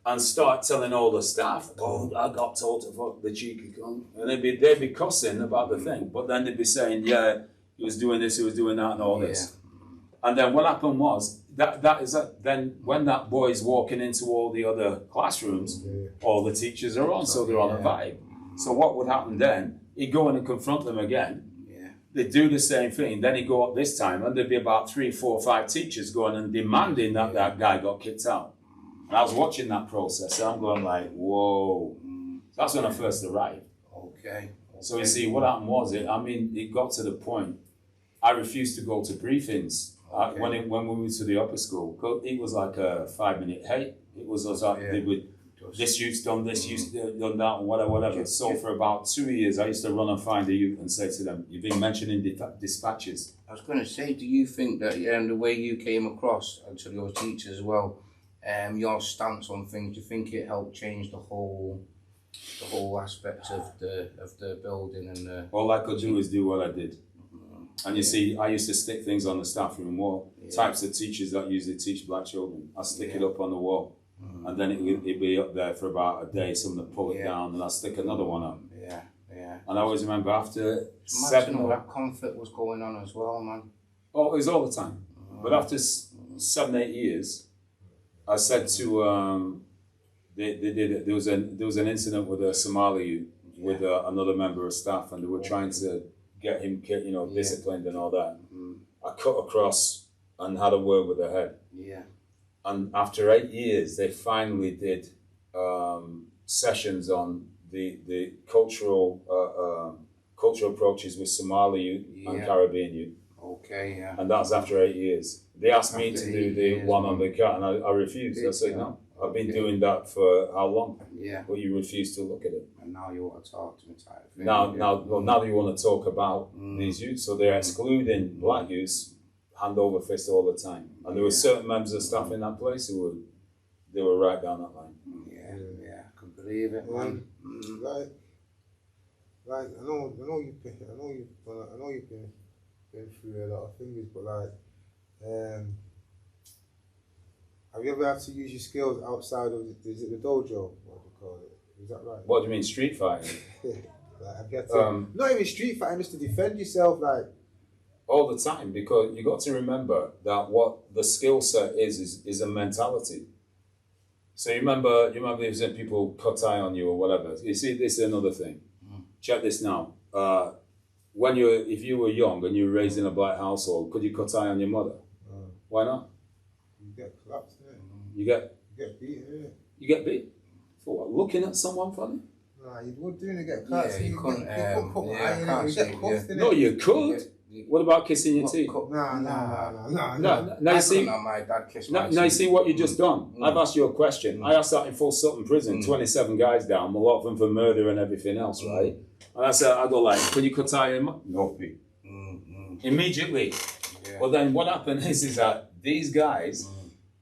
and start telling all the staff, "Oh, I got told to fuck the cheeky cunt." And they'd be cussing about the thing, but then they'd be saying, "Yeah, he was doing this, he was doing that, and all this." And then what happened was, then when that boy's walking into all the other classrooms, all the teachers are on, so they're on a vibe. So what would happen then, he'd go in and confront them again, they'd do the same thing, then he'd go up this time, and there'd be about 3, 4, 5 teachers going and demanding that that guy got kicked out. And I was watching that process, and I'm going like, whoa. That's when I first arrived. So you see, what happened was, it got to the point, I refused to go to briefings. When we moved to the upper school, it was like a 5-minute hey. It was like they would, this youth's done this, youth's done that, and whatever. So for about 2 years, I used to run and find a youth and say to them, "You've been mentioning dispatches." I was going to say, do you think that the way you came across to your teacher as well, your stance on things, do you think it helped change the whole aspect of the building and the? All I could do is do what I did. And you see, I used to stick things on the staff room wall, types of teachers that usually teach black children. I stick it up on the wall, and then it'd be up there for about a day, someone would pull it down, and I'd stick another one up. And I always remember after Imagine that conflict was going on as well, man. Oh, it was all the time. But after 7, 8 years, I said to, there was an incident with a Somali youth with another member of staff, and they were trying to get him, disciplined and all that. I cut across and had a word with the head. And after 8 years, they finally did sessions on the cultural approaches with Somali youth and Caribbean youth. And that's after 8 years. They asked me to do the one on the cat, and I refused. I said, "No, I've been doing that for how long?" But you refuse to look at it. And now you want to talk to me type thing. Now you want to talk about these youths, so they're excluding black youths hand over fist all the time. And there were certain members of staff in that place who were right down that line. I can believe it, man. Like I know you've been through a lot of things, but have you ever had to use your skills outside of the dojo? What do you call it? Is that right? What do you mean, street fighting? Have you had to, not even street fighting, just to defend yourself, like. All the time, because you got to remember that what the skill set is a mentality. So you remember if people cut tie on you or whatever. You see, this is another thing. Check this now. If you were young and you were raised in a black household, could you cut tie on your mother? Why not? You get clapped, You get beat, You get beat. For what? Looking at someone funny? Nah, you would doing it, get caught. Yeah, you couldn't, No, you could. What about kissing your teeth? Now you see, my dad kissed my now you see what you just done. I've asked you a question. I asked that in Full Sutton Prison, 27 guys down, a lot of them for murder and everything else, right? And I go like, can you cut out your mouth? No, immediately. Yeah. Well, then what happened is that these guys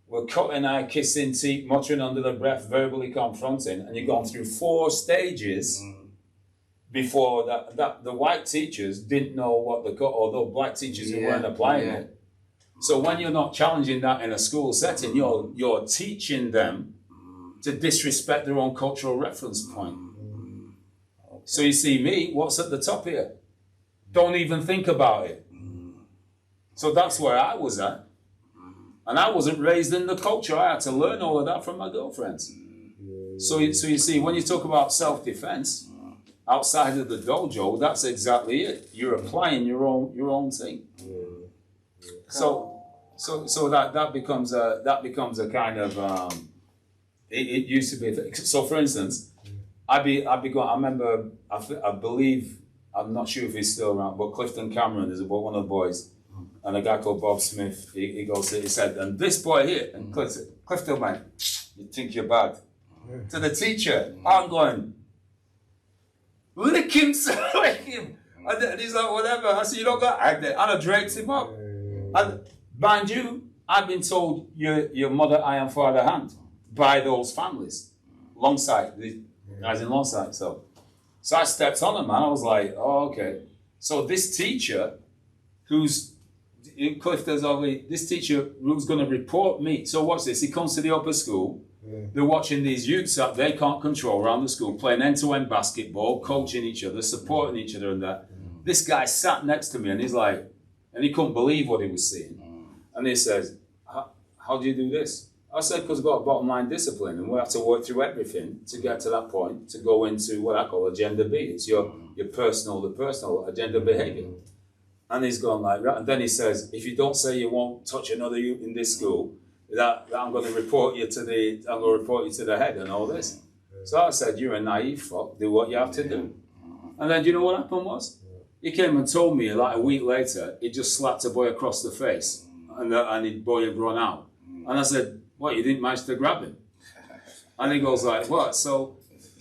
were cutting eye, kissing teeth, muttering under their breath, verbally confronting, and you've gone through 4 stages before that the white teachers didn't know what the cut, or the black teachers who weren't applying it. So when you're not challenging that in a school setting, you're teaching them to disrespect their own cultural reference point. So you see me, what's at the top here? Don't even think about it. So that's where I was at. And I wasn't raised in the culture. I had to learn all of that from my girlfriends. So you see, when you talk about self-defense, outside of the dojo, that's exactly it. You're applying your own thing. So that becomes a kind of it used to be a thing. So for instance, I'd be going. I remember. I believe. I'm not sure if he's still around, but Clifton Cameron is one of the boys, and a guy called Bob Smith. He said, and this boy here, and Clifton went, you think you're bad? To the teacher, I'm going, lick him, lick him. And he's like, whatever. I said, you don't got act there. And I draped him up. And mind you, I've been told your mother, I am father hand by those families. Longside, as in Longside. So I stepped on him, man. I was like, oh, okay. So this teacher, this teacher who's going to report me. So watch this. He comes to the upper school. They're watching these youths that they can't control around the school, playing end-to-end basketball, coaching each other, supporting each other and that. This guy sat next to me and he's like, and he couldn't believe what he was seeing. And he says, how do you do this? I said, because I've got a bottom line discipline and we have to work through everything to get to that point, to go into what I call agenda B. It's your personal agenda behavior. And he's gone like that. And then he says, if you don't say you won't touch another youth in this school, that I'm going to report you to the head and all this. So I said, you're a naive fuck, do what you have to do. And then do you know what happened was? He came and told me like a week later, he just slapped a boy across the face and the boy had run out. And I said, what, you didn't manage to grab him? And he goes like, what? So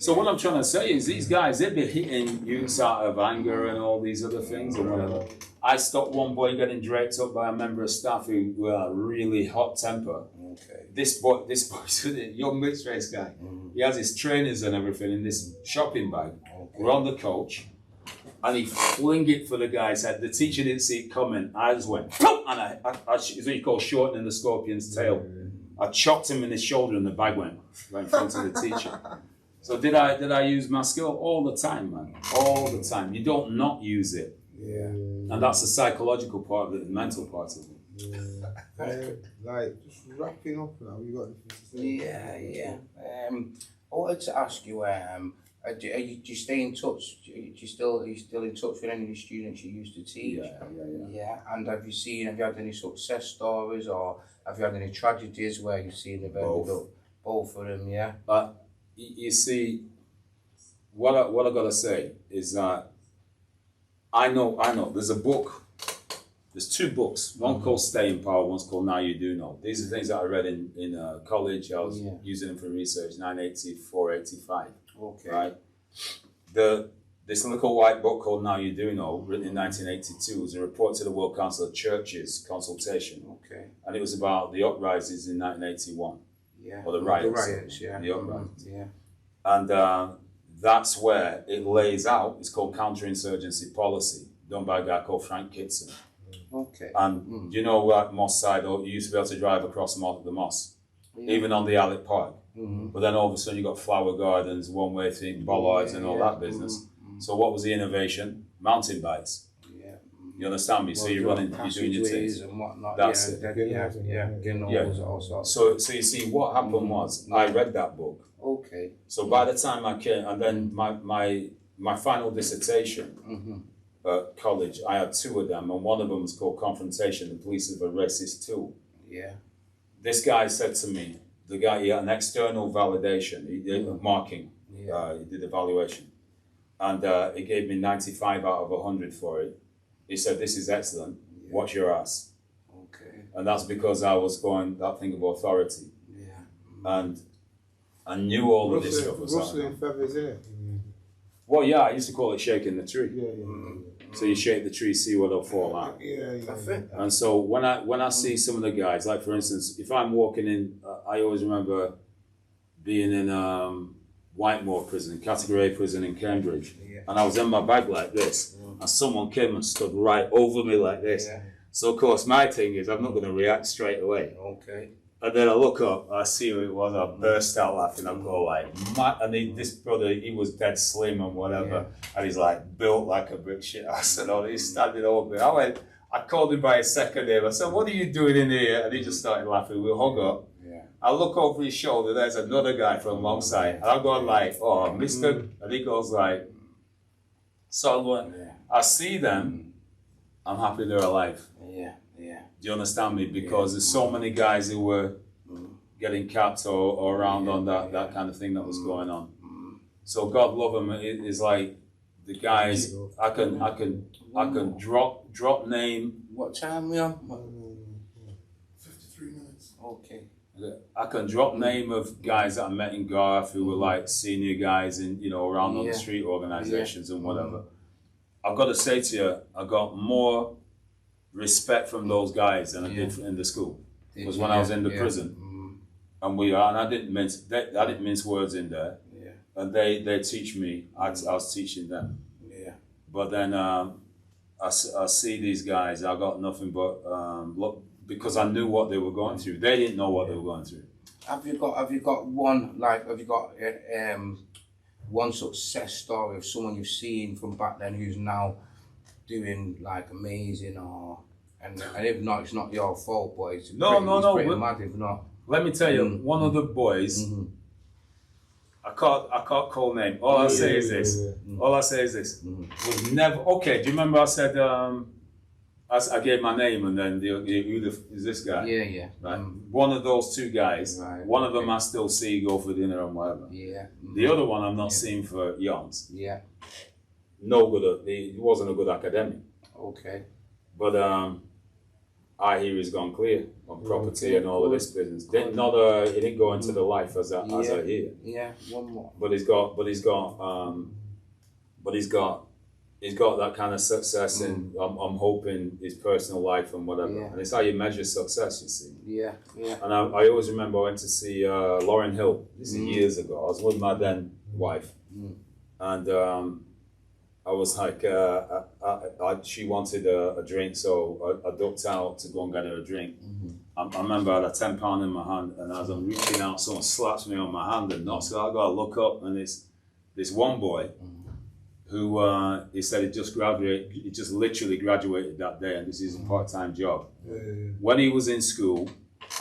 what I'm trying to say is these guys, they'd be hitting youths out of anger and all these other things or whatever. I stopped one boy getting draped up by a member of staff who were a really hot temper. Okay. This boy's a young mixed race guy. He has his trainers and everything in this shopping bag. We're on the coach. And he fling it for the guy's head. The teacher didn't see it coming. I just went, and I it's what you call shortening the scorpion's tail. I chopped him in his shoulder and the bag went right in front of the teacher. So did I use my skill? All the time, man. All the time. You don't not use it. Yeah. And that's the psychological part of it, the mental part of it. Yeah. Like, just wrapping up now, you got anything to say? Yeah. I wanted to ask you, do you stay in touch? Are you still in touch with any of the students you used to teach? Yeah. And have you had any success stories, or have you had any tragedies where you've seen them ended up? Both of them, yeah. You see, what I gotta say is that I know. There's a book. There's 2 books. One called Staying Power. One's called Now You Do Know. These are things that I read in college. I was using them for research. 1984, 85. Okay. Right. This little white book called Now You Do Know, written in 1982, was a report to the World Council of Churches consultation. Okay. And it was about the uprisings in 1981. Yeah. Or the riots. The uprisings. Yeah. And that's where it lays out. It's called counterinsurgency policy, done by a guy called Frank Kitson. Okay. And you know, at Moss Side, you used to be able to drive across the Moss, even on the Alec Park. But then all of a sudden you got flower gardens, one-way thing, bollards and all that business. So what was the innovation? Mountain bikes. Yeah. You understand me? So you're doing your things. And whatnot. That's it. So you see, what happened was, I read that book. Okay. So by the time I came, and then my final dissertation at college, I had 2 of them, and one of them was called Confrontation, the Police of a Racist Tool. Yeah. This guy said to me, the guy, he had an external validation. He did marking. Yeah. He did evaluation. And he gave me 95 out of 100 for it. He said, this is excellent. Yeah. Watch your ass. Okay. And that's because I was going that thing of authority. Yeah. And I knew all of this stuff was rustling feathers, innit? Well, yeah, I used to call it shaking the tree. Yeah. So you shake the tree, see what'll fall out. Yeah. And so when I see some of the guys, like for instance, if I'm walking in, I always remember being in Whitemore prison, Category A prison in Cambridge, and I was in my bag like this, and someone came and stood right over me like this. Yeah. So of course my thing is I'm not going to react straight away. Okay. And then I look up, I see who it was, I burst out laughing, I go like, this brother, he was dead slim and whatever, and he's like built like a brick shit ass and all, he's standing over me. I called him by his second name, I said, what are you doing in here? And he just started laughing, we hung up. Yeah. I look over his shoulder, there's another guy from alongside, and I go like, oh, mister, and he goes like, so I see them, I'm happy they're alive. Yeah. Yeah. Do you understand me? Because there's so many guys who were getting capped or around on that kind of thing that was going on. So God love them. It is like the guys. I can drop name. What time we on? 53 minutes. Okay. I can drop name of guys that I met in Garth who were like senior guys in around on the street organisations and whatever. I've got to say to you, I got more respect from those guys than I did in the school. Because when I was in the prison, and I didn't mince words in there, and they teach me. I was teaching them. Yeah. But then I see these guys. I got nothing but look, because I knew what they were going through. They didn't know what they were going through. Have you got one success story of someone you've seen from back then who's now doing like amazing, and if not, it's not your fault, but it's pretty mad if not. Let me tell you, one of the boys, I can't call name. All I say is this. Was never okay. Do you remember I said I gave my name and then who is this guy? Yeah. Right. One of those two guys. Right, one of them I still see go for dinner and whatever. Yeah. The other one I'm not seeing for eons. Yeah. No good. He wasn't a good academic. Okay. But I hear he's gone clear on property and all of this business. He didn't go into the life as I hear. Yeah. One more. But he's got that kind of success in I'm hoping his personal life and whatever. Yeah. And it's how you measure success, you see. Yeah. And I always remember I went to see Lauryn Hill. This is years ago. I was with my then wife, and I was like, she wanted a drink, so I ducked out to go and get her a drink. I remember I had a £10 in my hand, and as I'm reaching out, someone slaps me on my hand and knocks it out. I gotta look up, and it's this one boy who he said he just graduated. He just literally graduated that day, and this is a part-time job. When he was in school,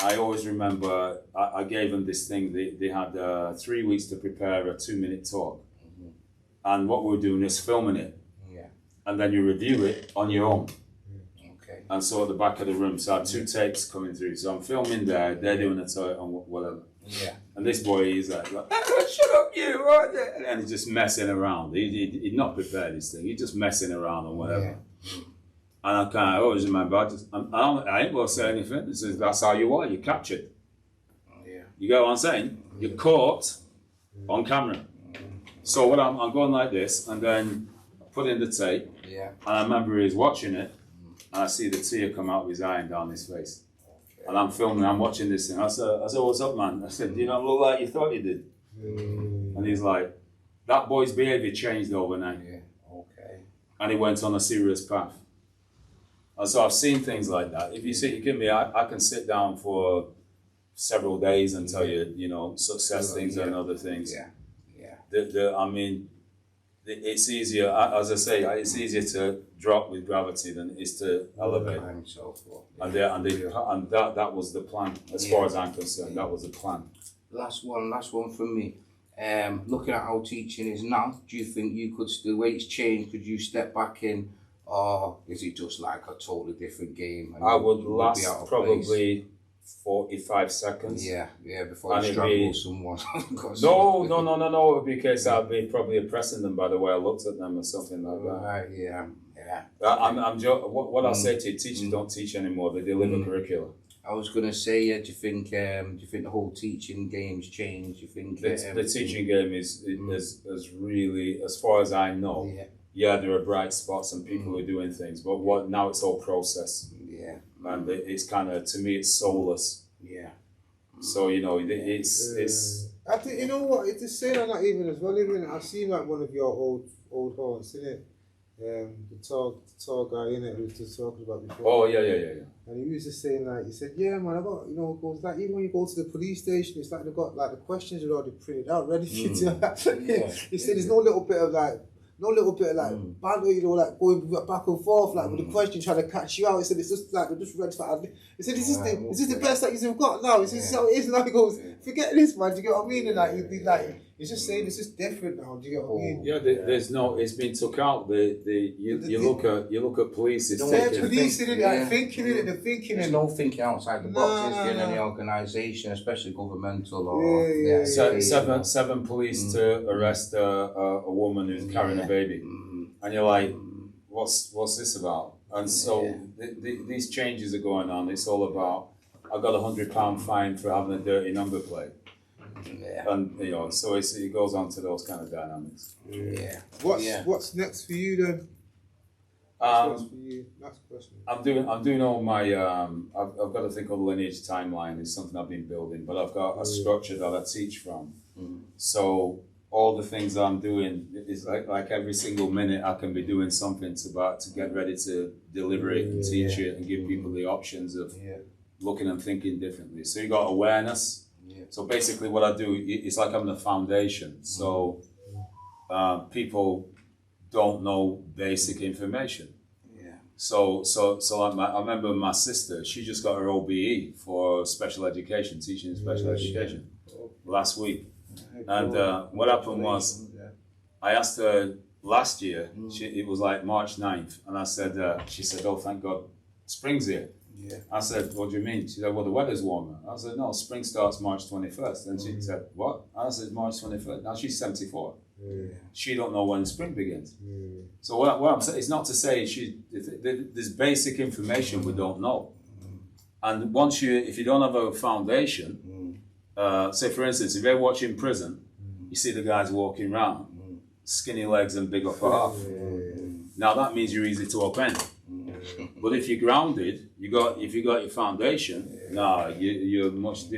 I always remember I gave him this thing. They had 3 weeks to prepare a 2-minute talk. And what we're doing is filming it, and then you review it on your own. Okay. And so at the back of the room, so I had 2 tapes coming through. So I'm filming there, they're doing it on whatever. Yeah. And this boy, he's like, shut up, you! And he's just messing around. He'd not prepared this thing. He's just messing around and whatever. And I always remember, I ain't gonna say anything. He says, that's how you are. You're captured. Yeah. You get what I'm saying? You're caught on camera. So what I'm going like this, and then I put in the tape, and I remember he's watching it, and I see the tear come out of his eye and down his face. And I'm filming, I'm watching this thing. I said, what's up, man? I said, do you not look like you thought you did? And he's like, that boy's behaviour changed overnight. Okay. And he went on a serious path. And so I've seen things like that. If you give me, I can sit down for several days and tell you, success things and other things. I mean, it's easier, as I say, it's easier to drop with gravity than it is to elevate. And so forth. And that was the plan, as far as I'm concerned. That was the plan. Last one from me. Looking at how teaching is now, do you think you could still, the way it's changed, could you step back in, or is it just like a totally different game? I would last probably 45 seconds. Yeah, before And you it'd strangle be- someone. No, it'd be a case I'd be probably oppressing them by the way I looked at them or something like that. Right, yeah. What I'll say to you, teachers don't teach anymore, they deliver curricula. I was going to say, do you think the whole teaching game's changed? Do you think The teaching game is really, as far as I know, there are bright spots and people who are doing things, but now it's all process. Yeah. And it's kind of, to me, it's soulless. Yeah. So, it's... I think, you know what, it's the same on that even as well. Even I've seen like one of your old haunts, innit? The tall guy, innit, who was just talking about before. Oh, yeah. And he was just saying, like, he said, yeah, man, I got, you know, it goes like, even when you go to the police station, it's like they've got, like, the questions are already printed out, ready for you to, he said, there's no little bit of, like, banter, you know, like, going back and forth, like, with the question trying to catch you out. He said, it's just, like, they're just ready for, he said, is this the best that you've got now? He said, this is how it is now. He goes, forget this, man, do you get what I mean? And, like, he'd be like, he's just saying it's just different now, do you get what I mean? Yeah, there's no, it's been took out. You look at police, it's they're taken. policing it, like, thinking it, they're thinking There's it. no thinking outside the box, is there, in any organisation, especially governmental or... Seven police to arrest a woman who's carrying a baby. And you're like, what's this about? And so these changes are going on. It's all about, I got £100 fine for having a dirty number plate. Yeah. And you know, so it goes on to those kind of dynamics. Yeah. What's next for you then? What's next for you? Last question. I'm doing all my I've got a thing called lineage timeline. It's something I've been building, but I've got a structure that I teach from. So all the things I'm doing is like every single minute I can be doing something to get ready to deliver it and teach it and give people the options of looking and thinking differently. So you got awareness. So basically what I do, it's like I'm the foundation. So people don't know basic information. So like I remember my sister, she just got her OBE for special education, teaching special education last week. And what happened was, I asked her last year, it was like March 9th, and I said, she said, oh, thank God, spring's here. I said, what do you mean? She said, well, the weather's warmer. I said, no, spring starts March 21st. And she said, what? I said, March 21st. Now she's 74. She don't know when spring begins. So what I'm saying, it's not to say there's basic information we don't know. And if you don't have a foundation, say for instance, if you're watching Prison, you see the guys walking around, skinny legs and big upper half. Now that means you're easy to offend. But if you're grounded, if you got your foundation, you're much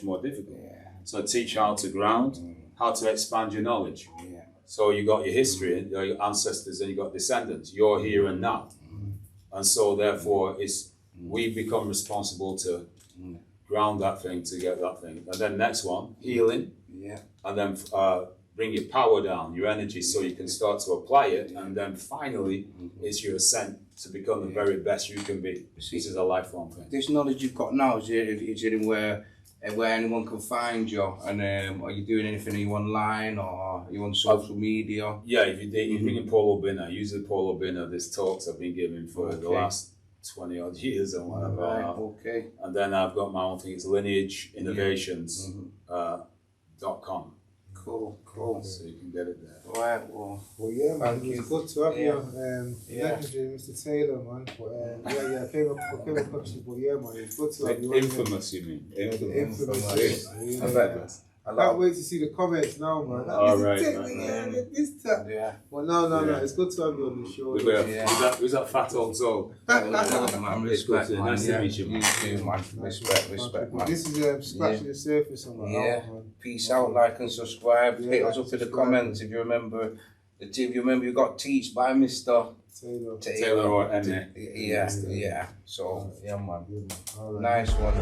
more difficult. So teach how to ground, how to expand your knowledge. So you got your history, your ancestors, and you got descendants. You're here and now, and so therefore we become responsible to ground that thing to get that thing. And then next one, healing, and then bring your power down, your energy, so you can start to apply it. And then finally, it's your ascent to become the very best you can be. This is a lifelong thing. This knowledge you've got now, is it in where anyone can find you? And are you doing anything? Are you online or are you on social media? Yeah, if you bring in Paul Obinna, usually Paul Obinna, there's talks I've been giving for the last 20 odd years and whatever. Right, okay. And then I've got my own thing, it's lineageinnovations.com. Cool. So you can get it there. Right, well yeah, man, it's good to have you. Legendary Mr. Taylor, man. But, favorite question, but yeah, man, it's good to have you. Infamous, you mean? Infamous. I can't wait to see the comments now, man. Well, no, it's good to have you on the show. Who's that fat old soul? Man, respect, man. Nice to meet you, man. You too, man. Respect, man. This is scratching the surface on my house, man. Peace out, like and subscribe. Hit us up in the comments if you remember. You got teached by Mr. Taylor or Emma. Yeah. So, man. All right. Nice one.